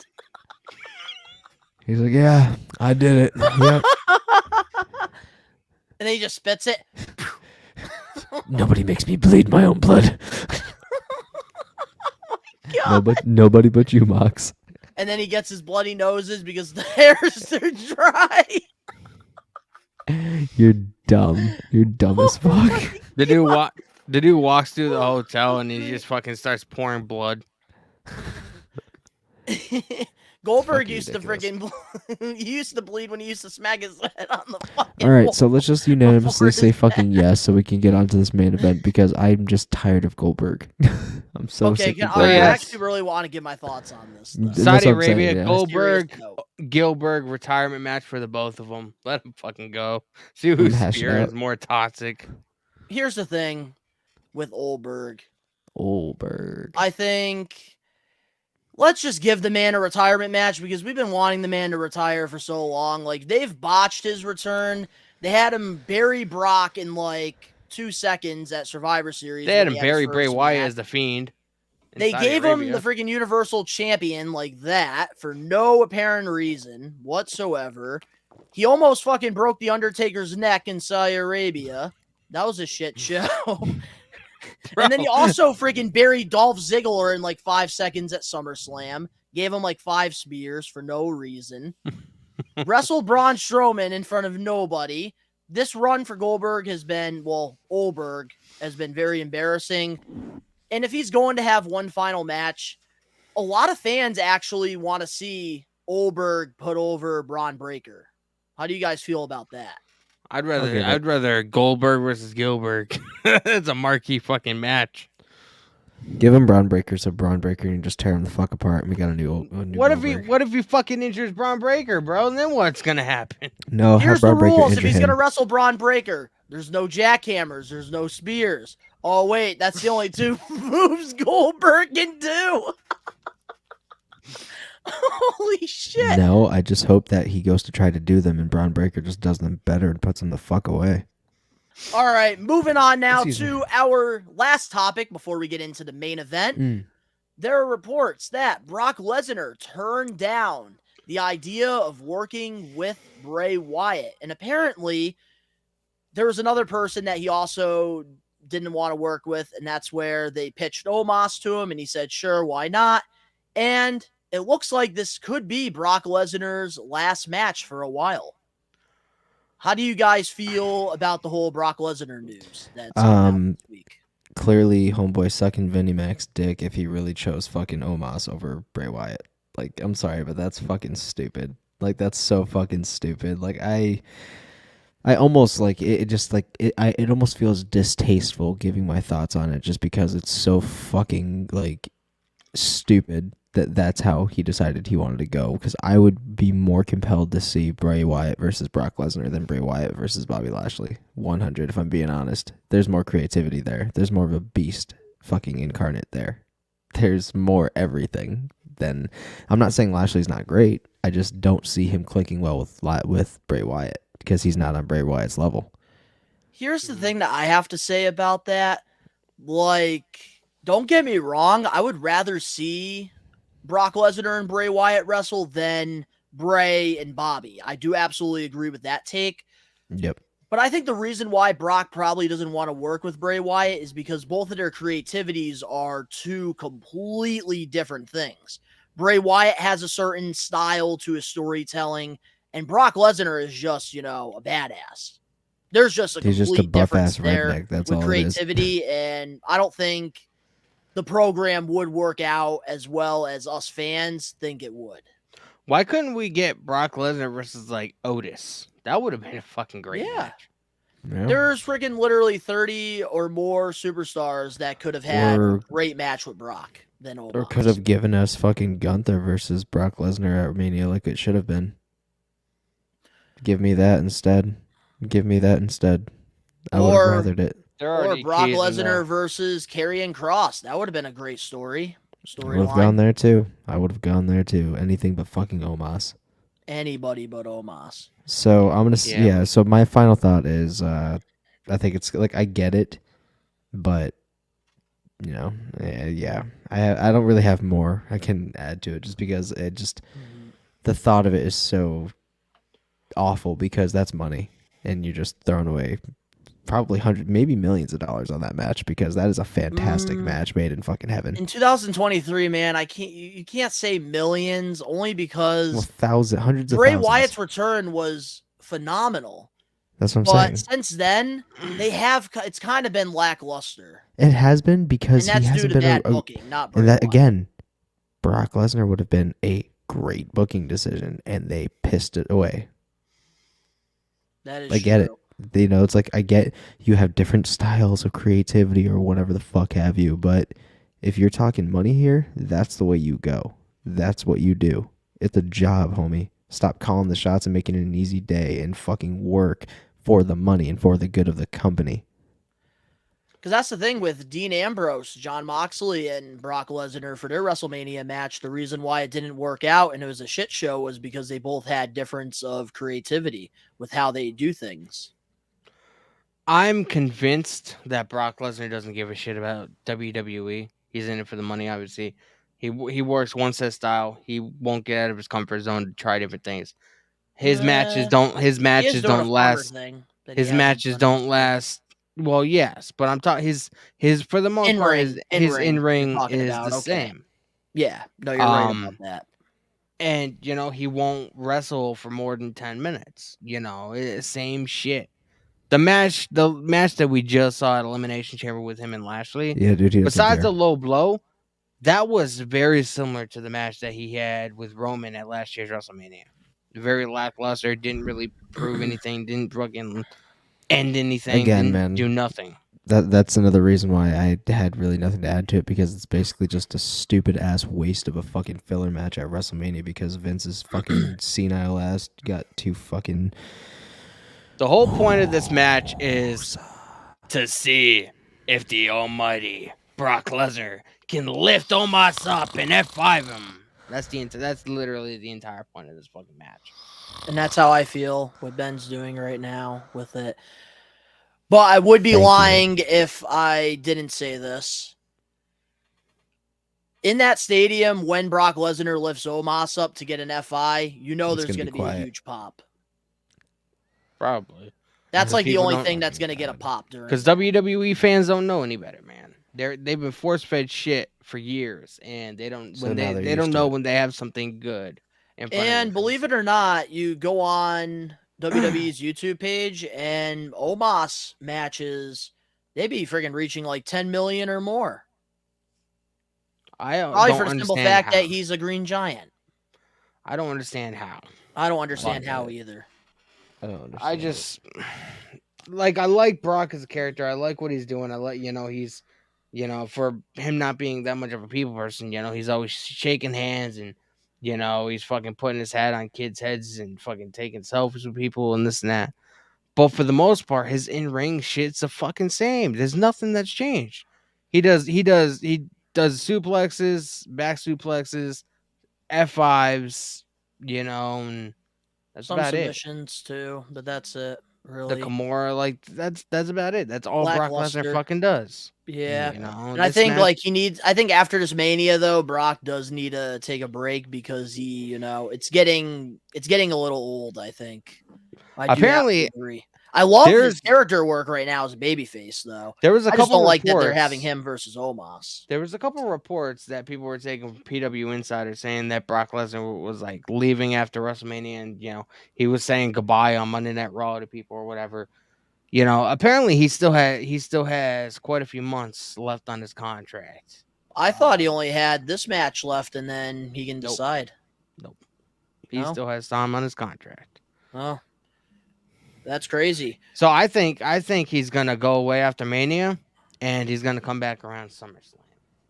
He's like, yeah, I did it. Yep. And then he just spits it. Nobody makes me bleed my own blood. Nobody but you, Mox. And then he gets his bloody noses because the hairs are dry. You're dumb. You're dumb as fuck. The dude walks through the hotel and he just fucking starts pouring blood. Goldberg used to freaking he used to bleed when he used to smack his head on the fucking All right, wall so let's just unanimously before say his fucking yes so we can get onto this main event because I'm just tired of Goldberg. I'm so Okay, sick of I Goldberg. actually really want to give my thoughts on this. though. That's Saudi what I'm saying, Arabia, yeah. Goldberg, Serious note. Gilbert retirement match for the both of them. Let them fucking go. See whose hash it spear out. is more toxic. Here's the thing with Goldberg. Goldberg. I think let's just give the man a retirement match because we've been wanting the man to retire for so long. Like, they've botched his return. They had him bury Brock in like 2 seconds at Survivor Series. They had when him he his bury Bray first Wyatt match. as the Fiend. in They Saudi gave him Arabia. the freaking Universal Champion like that for no apparent reason whatsoever. He almost fucking broke the Undertaker's neck in Saudi Arabia. That was a shit show. And then he also freaking buried Dolph Ziggler in like 5 seconds at SummerSlam. Gave him like 5 spears for no reason. Wrestled Braun Strowman in front of nobody. This run for Goldberg has been, Goldberg has been very embarrassing. And if he's going to have one final match, a lot of fans actually want to see Goldberg put over Braun Breaker. How do you guys feel about that? I'd rather Goldberg versus Gilbert. It's a marquee fucking match. Give him Braun Breaker so Braun Breaker can just tear him the fuck apart and we got a new What if Goldberg. he fucking injures Braun Breaker, bro? And then what's gonna happen? No, have Here's the Braun Breaker rules. If injure he's him. going to wrestle Braun Breaker, there's no jackhammers. There's no spears. Oh, wait. That's the only 2 moves Goldberg can do. Holy shit. No, I just hope that he goes to try to do them and Braun Breaker just does them better and puts him the fuck away. All right. Moving on now Excuse to me. our last topic before we get into the main event. There are reports that Brock Lesnar turned down the idea of working with Bray Wyatt. And apparently, there was another person that he also didn't want to work with, and that's where they pitched Omos to him, and he said, sure, why not? And it looks like this could be Brock Lesnar's last match for a while. How do you guys feel about the whole Brock Lesnar news that's this week? Clearly, homeboy sucking Vinnie Mac's dick if he really chose fucking Omos over Bray Wyatt. Like, I'm sorry, but that's fucking stupid. Like, that's so fucking stupid. Like, I almost like it. Just like it almost feels distasteful giving my thoughts on it, just because it's so fucking like stupid that that's how he decided he wanted to go. Because I would be more compelled to see Bray Wyatt versus Brock Lesnar than Bray Wyatt versus Bobby Lashley. 100, if I'm being honest. There's more creativity there. There's more of a beast fucking incarnate there. There's more everything than. I'm not saying Lashley's not great. I just don't see him clicking well with Bray Wyatt because he's not on Bray Wyatt's level. Here's the thing that I have to say about that. Like, don't get me wrong. I would rather see Brock Lesnar and Bray Wyatt wrestle than Bray and Bobby. I do absolutely agree with that take. Yep. But I think the reason why Brock probably doesn't want to work with Bray Wyatt is because both of their creativities are 2 completely different things. Bray Wyatt has a certain style to his storytelling, and Brock Lesnar is just, a badass. There's just a He's complete just a difference buff-ass there redneck, that's with all it is. creativity, and I don't think the program would work out as well as us fans think it would. Why couldn't we get Brock Lesnar versus like Otis? That would have been a fucking great match. Yeah. There's freaking literally 30 or more superstars that could have had a great match with Brock than Omos. Or could have given us fucking Gunther versus Brock Lesnar at Mania like it should have been. Give me that instead. I would have rathered it. Or Brock Lesnar versus Karrion Kross. That would have been a great story. I would have gone there too. Anything but fucking Omos. Anybody but Omos. So I'm gonna So my final thought is, I think it's like I get it, but yeah. I don't really have more I can add to it, just because the thought of it is so awful, because that's money, and you're just throwing away probably hundreds, maybe millions of dollars on that match, because that is a fantastic match made in fucking heaven. In 2023, man, you can't say millions, only because hundreds of Bray thousands. Wyatt's return was phenomenal. That's what I'm saying. But since then, it's kind of been lackluster. It has been, because and that's he hasn't due to been bad booking, not Bray and that Wyatt. again, Brock Lesnar would have been a great booking decision, and they pissed it away. That is I get true. it. It's like, I get you have different styles of creativity or whatever the fuck have you, but if you're talking money here, that's the way you go. That's what you do. It's a job, homie. Stop calling the shots and making it an easy day, and fucking work for the money and for the good of the company. Because that's the thing with Dean Ambrose, John Moxley, and Brock Lesnar for their WrestleMania match. The reason why it didn't work out and it was a shit show was because they both had difference of creativity with how they do things. I'm convinced that Brock Lesnar doesn't give a shit about WWE. He's in it for the money, obviously. He works one set style. He won't get out of his comfort zone to try different things. His matches don't last. His matches don't last. Well, yes, but I'm talking his for the most part his in-ring is the same. Yeah, no, you're right about that. And he won't wrestle for more than 10 minutes. Same shit. The match that we just saw at Elimination Chamber with him and Lashley. Yeah, dude. Besides the low blow, that was very similar to the match that he had with Roman at last year's WrestleMania. Very lackluster. Didn't really prove anything. Didn't fucking end anything. Again, didn't man, do nothing. That's another reason why I had really nothing to add to it, because it's basically just a stupid ass waste of a fucking filler match at WrestleMania, because Vince's fucking senile ass got too fucking. The whole point of this match is to see if the almighty Brock Lesnar can lift Omos up and F5 him. That's literally the entire point of this fucking match. And that's how I feel what Ben's doing right now with it. But I would be lying if I didn't say this. In that stadium, when Brock Lesnar lifts Omos up to get an FI, there's going to be a huge pop. Probably. That's like the only thing that's going to get a pop during. Because WWE fans don't know any better, man. They've been force-fed shit for years, and they don't know when they have something good. And believe it or not, you go on WWE's YouTube page, and Omos matches, they be freaking reaching like 10 million or more. Probably for the simple fact that he's a green giant. I don't understand how. I don't understand how either. I don't understand. I just I like Brock as a character. I like what he's doing. I like he's for him not being that much of a people person, he's always shaking hands, and he's fucking putting his hat on kids' heads and fucking taking selfies with people and this and that. But for the most part, his in-ring shit's the fucking same. There's nothing that's changed. He does suplexes, back suplexes, F5s, and that's Some about it. submissions too, but that's it. Really, the Kimura, that's about it. That's all Brock Lesnar fucking does. Yeah, and I think I think after this Mania though, Brock does need to take a break, because he, it's getting a little old. I think. Apparently, I love his character work right now as a babyface, though. There was a couple. I just don't like that they're having him versus Omos. There was a couple reports that people were taking from PW Insider saying that Brock Lesnar was leaving after WrestleMania, and he was saying goodbye on Monday Night Raw to people or whatever. Apparently he still has quite a few months left on his contract. I thought he only had this match left, and then he can decide. Nope. He still has time on his contract. Oh. That's crazy. So I think he's gonna go away after Mania, and he's gonna come back around SummerSlam.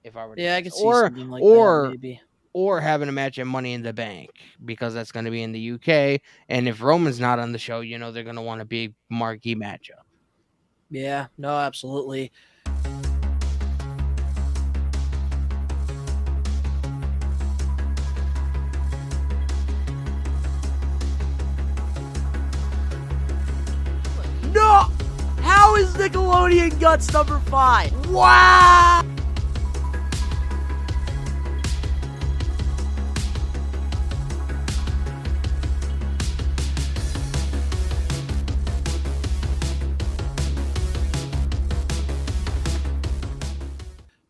If I were to I could see something like that, maybe. Or having a match at Money in the Bank, because that's gonna be in the UK, and if Roman's not on the show, they're gonna want a big marquee matchup. Yeah, no, absolutely. No! How is Nickelodeon Guts number 5? Wow!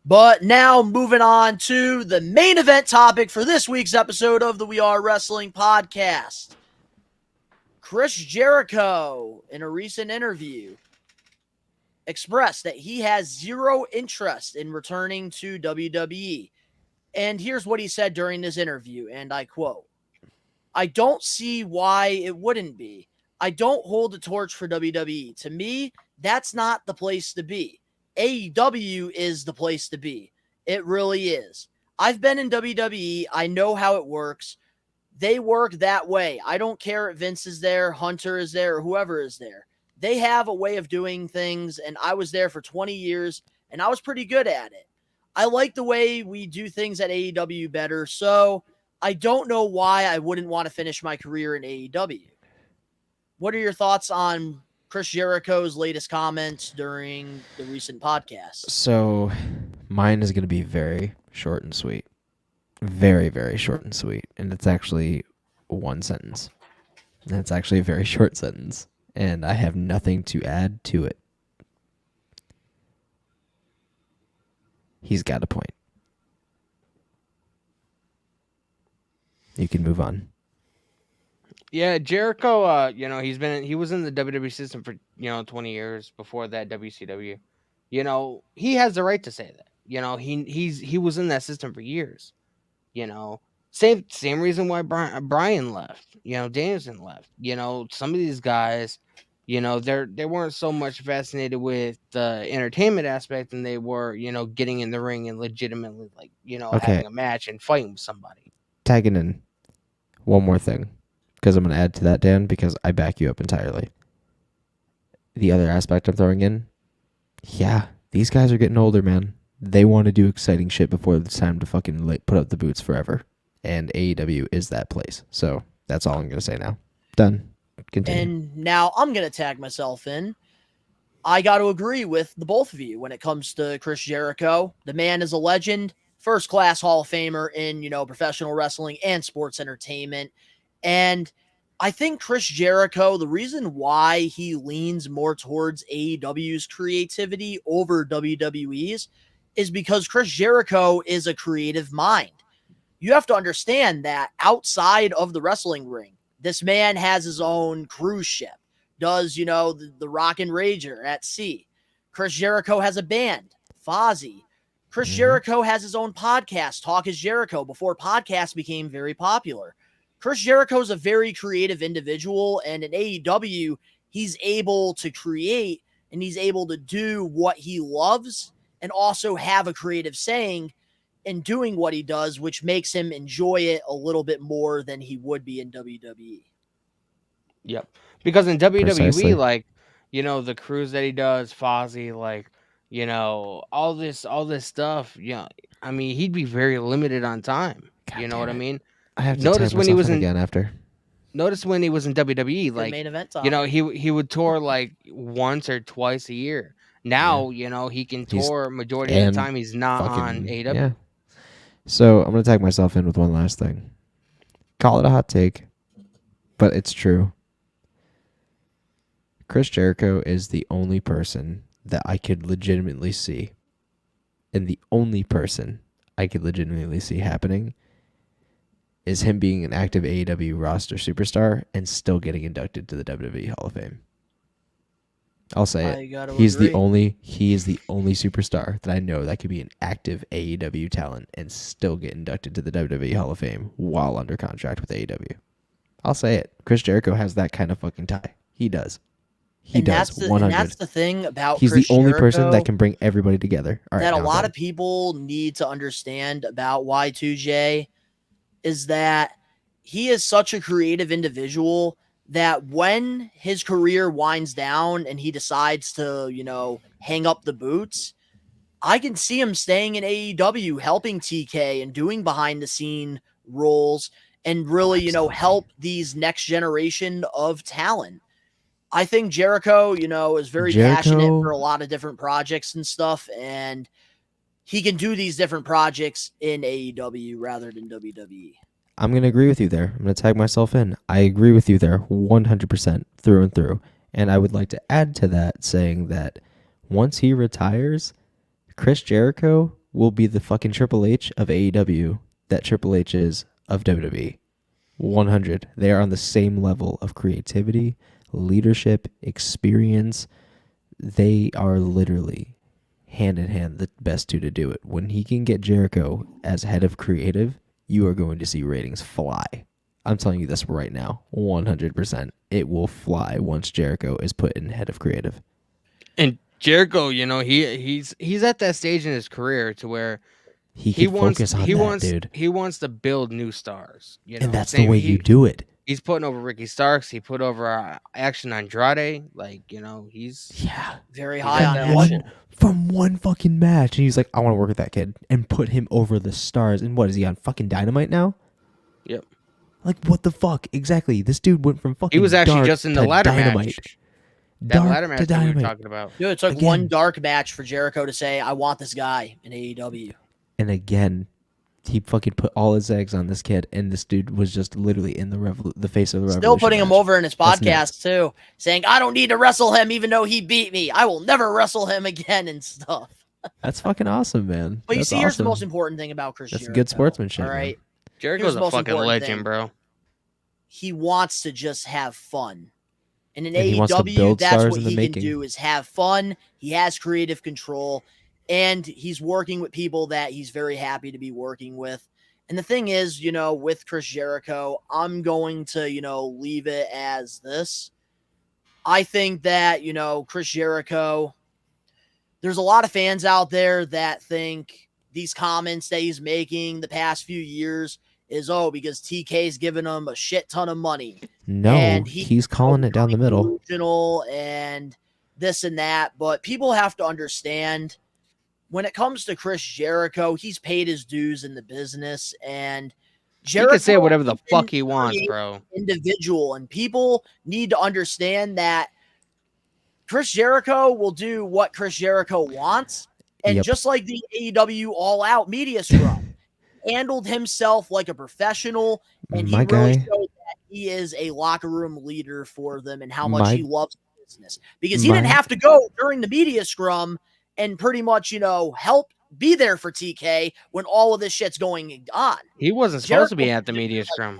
But now moving on to the main event topic for this week's episode of the We Are Wrestling podcast. Chris Jericho, in a recent interview, expressed that he has zero interest in returning to WWE. And here's what he said during this interview, and I quote, "I don't see why it wouldn't be. I don't hold the torch for WWE. To me, that's not the place to be. AEW is the place to be. It really is. I've been in WWE. I know how it works. They work that way. I don't care if Vince is there, Hunter is there, or whoever is there. They have a way of doing things, and I was there for 20 years, and I was pretty good at it. I like the way we do things at AEW better, so I don't know why I wouldn't want to finish my career in AEW." What are your thoughts on Chris Jericho's latest comments during the recent podcast? So mine is going to be very short and sweet. Very, very short and sweet. And it's actually one sentence. And it's actually a very short sentence. And I have nothing to add to it. He's got a point. You can move on. Yeah, Jericho, he was in the WWE system for, 20 years before that WCW. He has the right to say that. He was in that system for years. Same reason why Brian left. Danielson left. Some of these guys, they weren't so much fascinated with the entertainment aspect than they were, getting in the ring and legitimately having a match and fighting with somebody. Tagging in one more thing, because I'm going to add to that, Dan, because I back you up entirely. The other aspect I'm throwing in, yeah, these guys are getting older, man. They want to do exciting shit before it's time to fucking put up the boots forever. And AEW is that place. So that's all I'm going to say now. Done. Continue. And now I'm going to tag myself in. I got to agree with the both of you when it comes to Chris Jericho. The man is a legend, first-class Hall of Famer in, professional wrestling and sports entertainment. And I think Chris Jericho, the reason why he leans more towards AEW's creativity over WWE's is because Chris Jericho is a creative mind. You have to understand that outside of the wrestling ring, this man has his own cruise ship, does, the Rockin' Rager at sea. Chris Jericho has a band, Fozzy. Chris Jericho has his own podcast, Talk is Jericho, before podcasts became very popular. Chris Jericho is a very creative individual, and in AEW, he's able to create and he's able to do what he loves and also have a creative saying in doing what he does, which makes him enjoy it a little bit more than he would be in WWE. Yep. Because in WWE, Precisely. the cruise that he does, Fozzy, all this stuff, he'd be very limited on time. God You know what I damn it. mean? I have to Notice tag when he myself was in in again after. Notice when he was in WWE, The main event topic. he would tour once or twice a year. Now, he can tour majority of the time he's not on AEW. Yeah. So I'm going to tag myself in with one last thing. Call it a hot take, but it's true. Chris Jericho is the only person that I could legitimately see, and the only person I could legitimately see happening is him being an active AEW roster superstar and still getting inducted to the WWE Hall of Fame. I'll say it. He is the only superstar that I know that could be an active AEW talent and still get inducted to the WWE Hall of Fame while under contract with AEW. I'll say it. Chris Jericho has that kind of fucking tie. He does. He does. 100. And that's the thing about He's Chris the only Jericho person that can bring everybody together. All right, that a lot of people need to understand about Y2J is that he is such a creative individual that when his career winds down and he decides to, hang up the boots, I can see him staying in AEW, helping TK and doing behind the scene roles and really, help these next generation of talent. I think Jericho, is very passionate for a lot of different projects and stuff, and he can do these different projects in AEW rather than WWE. I'm going to agree with you there. I'm going to tag myself in. I agree with you there 100% through and through. And I would like to add to that saying that once he retires, Chris Jericho will be the fucking Triple H of AEW that Triple H is of WWE. 100. They are on the same level of creativity, leadership, experience. They are literally hand in hand the best two to do it. When he can get Jericho as head of creative, you are going to see ratings fly. I'm telling you this right now, 100%. It will fly once Jericho is put in head of creative. And Jericho, he's at that stage in his career to where He focus on that, dude. He wants to build new stars. And that's the way you do it. He's putting over Ricky Starks. He put over Action Andrade. He's very high on that shit. From one fucking match. And he's like, I want to work with that kid. And put him over the stars. And what, is he on fucking Dynamite now? Yep. Like, what the fuck? Exactly. This dude went from fucking He was actually dark just in the to ladder Dynamite. match. That ladder match that we were Dynamite. talking about. Dude, it took Again. one dark match for Jericho to say, I want this guy in AEW. And again, he fucking put all his eggs on this kid, and this dude was just literally in the face of the revolution. Still putting him match. over in his That's podcast, too, saying, I don't need to wrestle him even though he beat me. I will never wrestle him again and stuff. That's fucking awesome, man. But you That's see, here's the awesome. most important thing about Chris That's Jericho. good sportsmanship, All right. Jericho's Here's the a most fucking important legend, thing. bro. He wants to just have fun. And in And he wants to AEW, build that's stars what in the he making. can do is have fun. He has creative control, and he's working with people that he's very happy to be working with. And the thing is, with Chris Jericho, I'm going to, leave it as this. I think that, Chris Jericho, there's a lot of fans out there that think these comments that he's making the past few years is, because TK's giving him a shit ton of money. No, And he's calling it down the middle. Delusional and this and that. But people have to understand, when it comes to Chris Jericho, he's paid his dues in the business, and Jericho He can say whatever the is fuck he a wants, creative bro. Individual, and people need to understand that Chris Jericho will do what Chris Jericho wants, and Yep. just like the AEW All Out media scrum, handled himself like a professional, and My he really guy- showed that he is a locker room leader for them and how much My- he loves the business. Because he didn't have to go during the media scrum and pretty much, help be there for TK when all of this shit's going on. He wasn't supposed to be Jericho at the media scrum.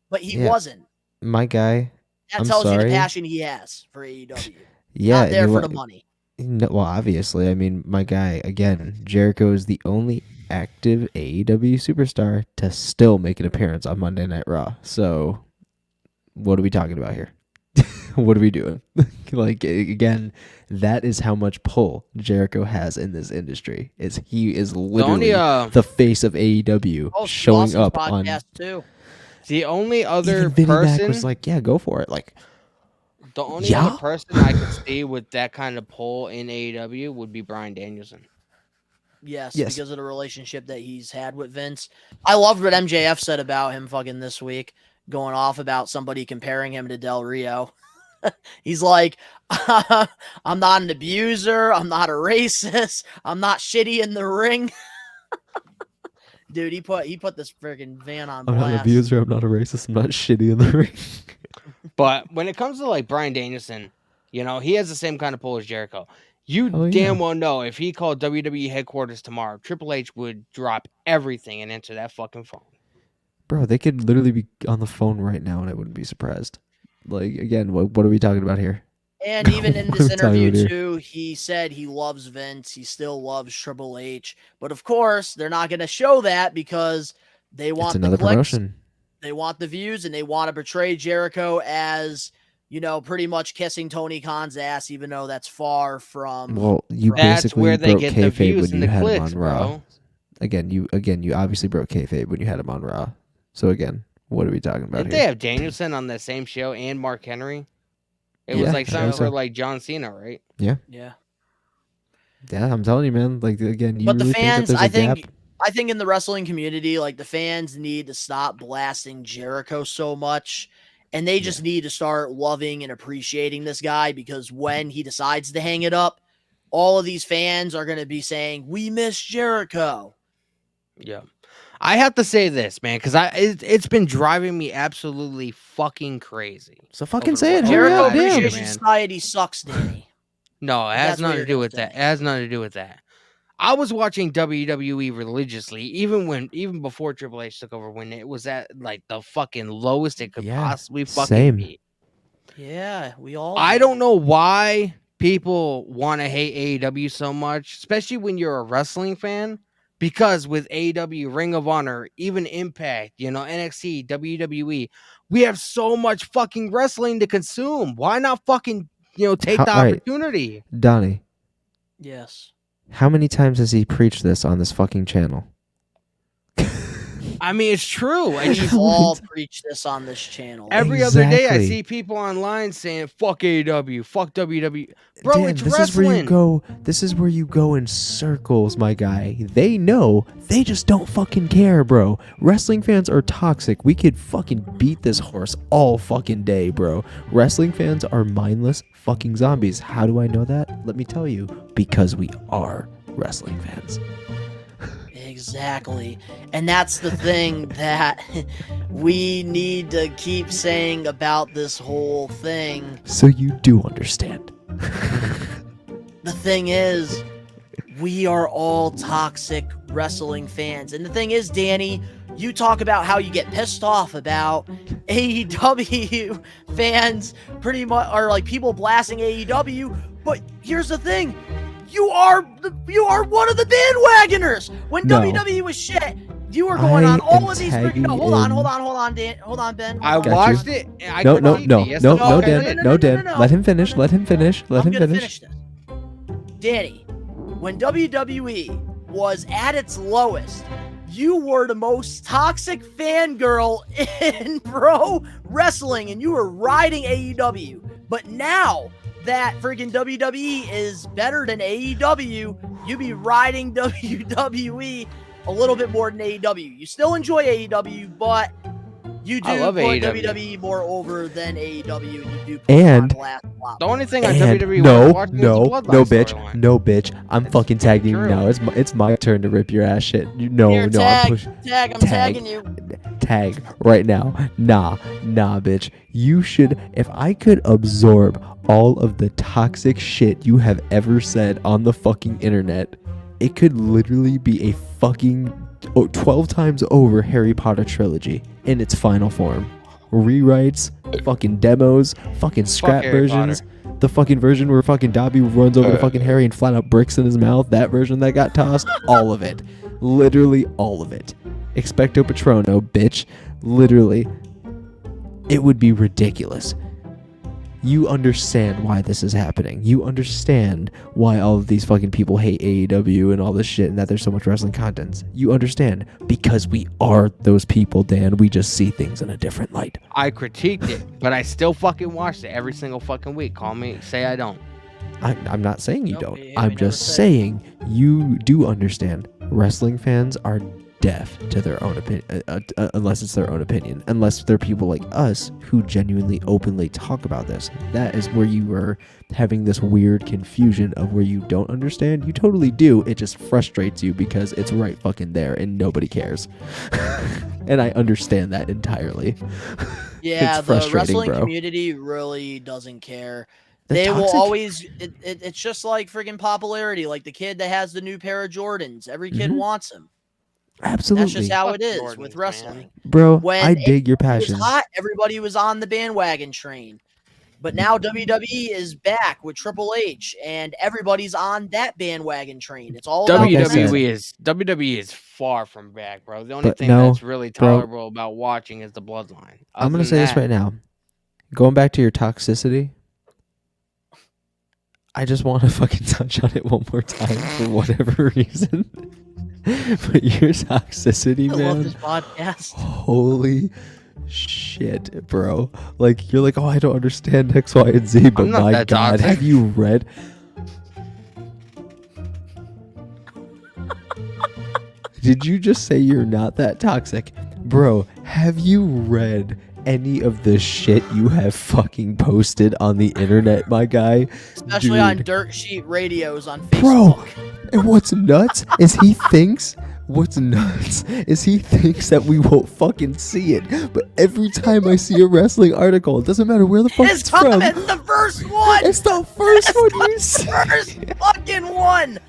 But he Yeah. wasn't. My guy. That I'm tells you sorry. the passion he has for AEW. Yeah, Not there you for wa- the money. No, well, obviously, I mean, my guy, again, Jericho is the only active AEW superstar to still make an appearance on Monday Night Raw. So, what are we talking about here? What are we doing? Again, that is how much pull Jericho has in this industry. He is literally the face of AEW, Oh, showing up on. podcast too. The only other Even Vinnie Mac person was like, "Yeah, go for it." Like, The only Yeah? other person I could see with that kind of pull in AEW would be Bryan Danielson. Yes, Yes. because of the relationship that he's had with Vince. I loved what MJF said about him fucking this week, going off about somebody comparing him to Del Rio. He's like, I'm not an abuser. I'm not a racist. I'm not shitty in the ring. Dude, he put this freaking van on I'm not an blast. abuser. I'm not a racist. I'm not shitty in the ring. But when it comes to like Bryan Danielson, he has the same kind of pull as Jericho. You Oh, yeah. damn well know if he called WWE headquarters tomorrow, Triple H would drop everything and answer that fucking phone. Bro, they could literally be on the phone right now, and I wouldn't be surprised. Like, again, what are we talking about here? And even in What this are we talking interview, about here? too, he said he loves Vince. He still loves Triple H. But of course, they're not going to show that because they want It's another the clicks, promotion. they want the views, and they want to portray Jericho as, pretty much kissing Tony Khan's ass, even though that's far from. Well, you That's basically where they broke get the kayfabe views when and you the had him clicks, on Raw. bro. Again, you obviously broke kayfabe when you had him on Raw. So again, what are we talking about Didn't they here? have Danielson on that same show and Mark Henry? It Yeah, was like I something think so. for like John Cena, right? Yeah. Yeah, I'm telling you, man. Like, again, you But the really fans, think that there's a gap? I think in the wrestling community, like the fans need to stop blasting Jericho so much, and they just need to start loving and appreciating this guy, because when he decides to hang it up, all of these fans are going to be saying, "We miss Jericho." Yeah. I have to say this, man, because it's been driving me absolutely fucking crazy. So fucking over say it. what- Hurry Jericho up, damn. Appreciation man. Society sucks, Danny. No, it That's has what nothing you're to do gonna with say. that. It has nothing to do with that. I was watching WWE religiously, even before Triple H took over, when it was at like the fucking lowest it could possibly fucking same. be. Yeah, we all. I did. don't know why people want to hate AEW so much, especially when you're a wrestling fan. Because with AEW, Ring of Honor, even Impact, NXT, WWE, we have so much fucking wrestling to consume. Why not fucking, take the opportunity? Donnie. Yes. How many times has he preached this on this fucking channel? I mean, it's true. And We've all preached this on this channel. Every other day, I see people online saying, fuck AEW, fuck WWE. Bro, Dan, it's this wrestling. Is where you go. This is where you go in circles, my guy. They know. They just don't fucking care, bro. Wrestling fans are toxic. We could fucking beat this horse all fucking day, bro. Wrestling fans are mindless fucking zombies. How do I know that? Let me tell you. Because we are wrestling fans. Exactly. And that's the thing that we need to keep saying about this whole thing. So you do understand. The thing is, we are all toxic wrestling fans. And the thing is, Danny, you talk about how you get pissed off about AEW fans pretty much, or like people blasting AEW. But here's the thing. You are one of the bandwagoners. When WWE was shit, you were going on all of these. No, hold on, Dan. Hold on, Ben. I watched it. No, Dan. Let him finish. Let him finish. Finish this. Danny, when WWE was at its lowest, you were the most toxic fangirl in pro wrestling, and you were riding AEW. But now that freaking WWE is better than AEW, you be riding WWE a little bit more than AEW. You still enjoy AEW, but you do put WWE more over than AEW, and you do put and the only thing on WWE was watching no, bitch. I'm fucking tagging you now. It's my turn to rip your ass shit. I'm tagging you. Tag right now. Nah, bitch. You should. If I could absorb all of the toxic shit you have ever said on the fucking internet, it could literally be a fucking 12 times over Harry Potter trilogy in its final form. Rewrites, fucking demos, fucking scrap versions. The fucking version where fucking Dobby runs over to fucking Harry and flat out bricks in his mouth. That version that got tossed. All of it. Literally all of it. Expecto Patrono, bitch. Literally. It would be ridiculous. You understand why this is happening. You understand why all of these fucking people hate AEW and all this shit and that there's so much wrestling content. You understand because we are those people, Dan. We just see things in a different light. I critiqued it, but I still fucking watched it every single fucking week. Call me, say I don't. I'm not saying you don't. I'm just saying you do understand. Wrestling fans are deaf to their own opinion, unless it's their own opinion, unless they're people like us who genuinely openly talk about this. That is where you are having this weird confusion of where you don't understand. You totally do. It just frustrates you because it's right fucking there and nobody cares. And I understand that entirely. Yeah, the wrestling community really doesn't care. They will always, it's just like friggin' popularity, like the kid that has the new pair of Jordans. Every kid wants them. Absolutely. That's just how it is with wrestling. Man. Bro, when I dig your passion. It was hot, everybody was on the bandwagon train. But now WWE is back with Triple H, and everybody's on that bandwagon train. It's all WWE is far from back, bro. The only thing that's really tolerable about watching is the bloodline. I'm going to say this right now. Going back to your toxicity, I just want to fucking touch on it one more time for whatever reason. But your toxicity, man. I love this podcast. Holy shit, bro. Like, you're like, oh, I don't understand X, Y, and Z, but my God, toxic. Have you read? Did you just say you're not that toxic? Bro, have you read any of the shit you have fucking posted on the internet, my guy? Especially on dirt sheet radios on Facebook. Bro, and what's nuts is he thinks that we won't fucking see it. But every time I see a wrestling article, it doesn't matter where the fuck it's from. It's the first one. It's the first one you see. First fucking one.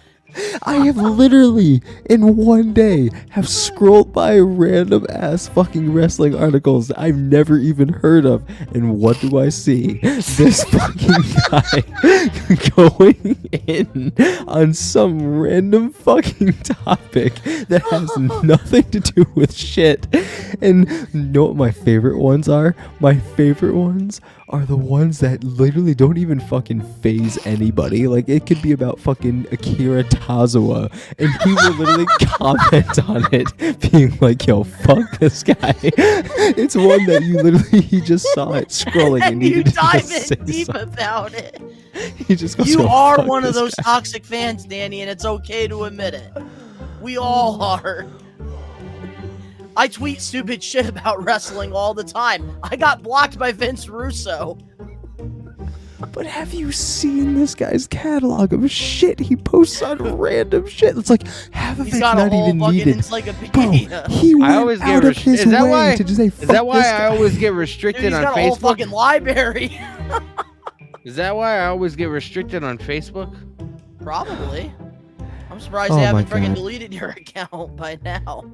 I have literally, in one day, have scrolled by random ass fucking wrestling articles that I've never even heard of. And what do I see? This fucking guy going in on some random fucking topic that has nothing to do with shit. And you know what my favorite ones are? My favorite ones are the ones that literally don't even fucking phase anybody. Like, it could be about fucking Akira Tozawa, and he will literally comment on it, being like, yo, fuck this guy. It's one that you literally, he just saw it scrolling, and he you didn't dive even say in deep something. about it. He just goes, You "Yo, are fuck one of this those guy." toxic fans, Danny, and it's okay to admit it. We all are. I tweet stupid shit about wrestling all the time. I got blocked by Vince Russo. But have you seen this guy's catalog of shit he posts on random shit? It's like half of He's it's got a not whole even fucking needed. Bro, encyclopedia. he went always get out of his is that way why- to just say, Is fuck that why this I guy. always get Dude, restricted he's on got a whole Facebook? fucking library. Is that why I always get restricted on Facebook? Probably. I'm surprised Oh they my haven't freaking God. deleted your account by now.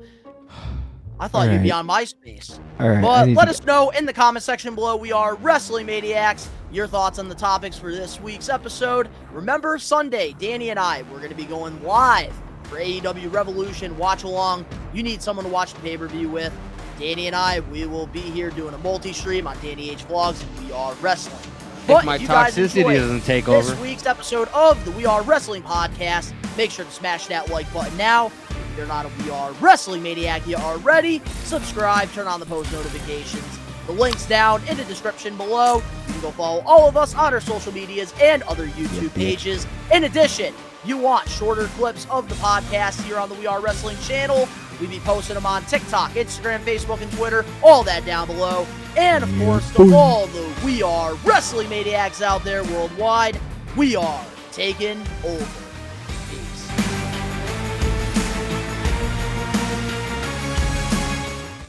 I thought All you'd be right. on MySpace. All right, I But need let to us know in the comment section below. We are Wrestling Maniacs. Your thoughts on the topics for this week's episode. Remember, Sunday, Danny and I, we're going to be going live for AEW Revolution Watch Along. You need someone to watch the pay-per-view with. Danny and I, we will be here doing a multi-stream on Danny H Vlogs, and We Are Wrestling. But my if you guys toxicity enjoyed doesn't take this over. week's episode of the We Are Wrestling podcast, make sure to smash that like button now. If you're not a We Are Wrestling Maniac yet already, subscribe, turn on the post notifications. The link's down in the description below. You can go follow all of us on our social medias and other YouTube pages. In addition, you want shorter clips of the podcast here on the We Are Wrestling channel. We be posting them on TikTok, Instagram, Facebook, and Twitter. All that down below. And, of course, to all the We Are Wrestling Maniacs out there worldwide, we are taking over. Peace.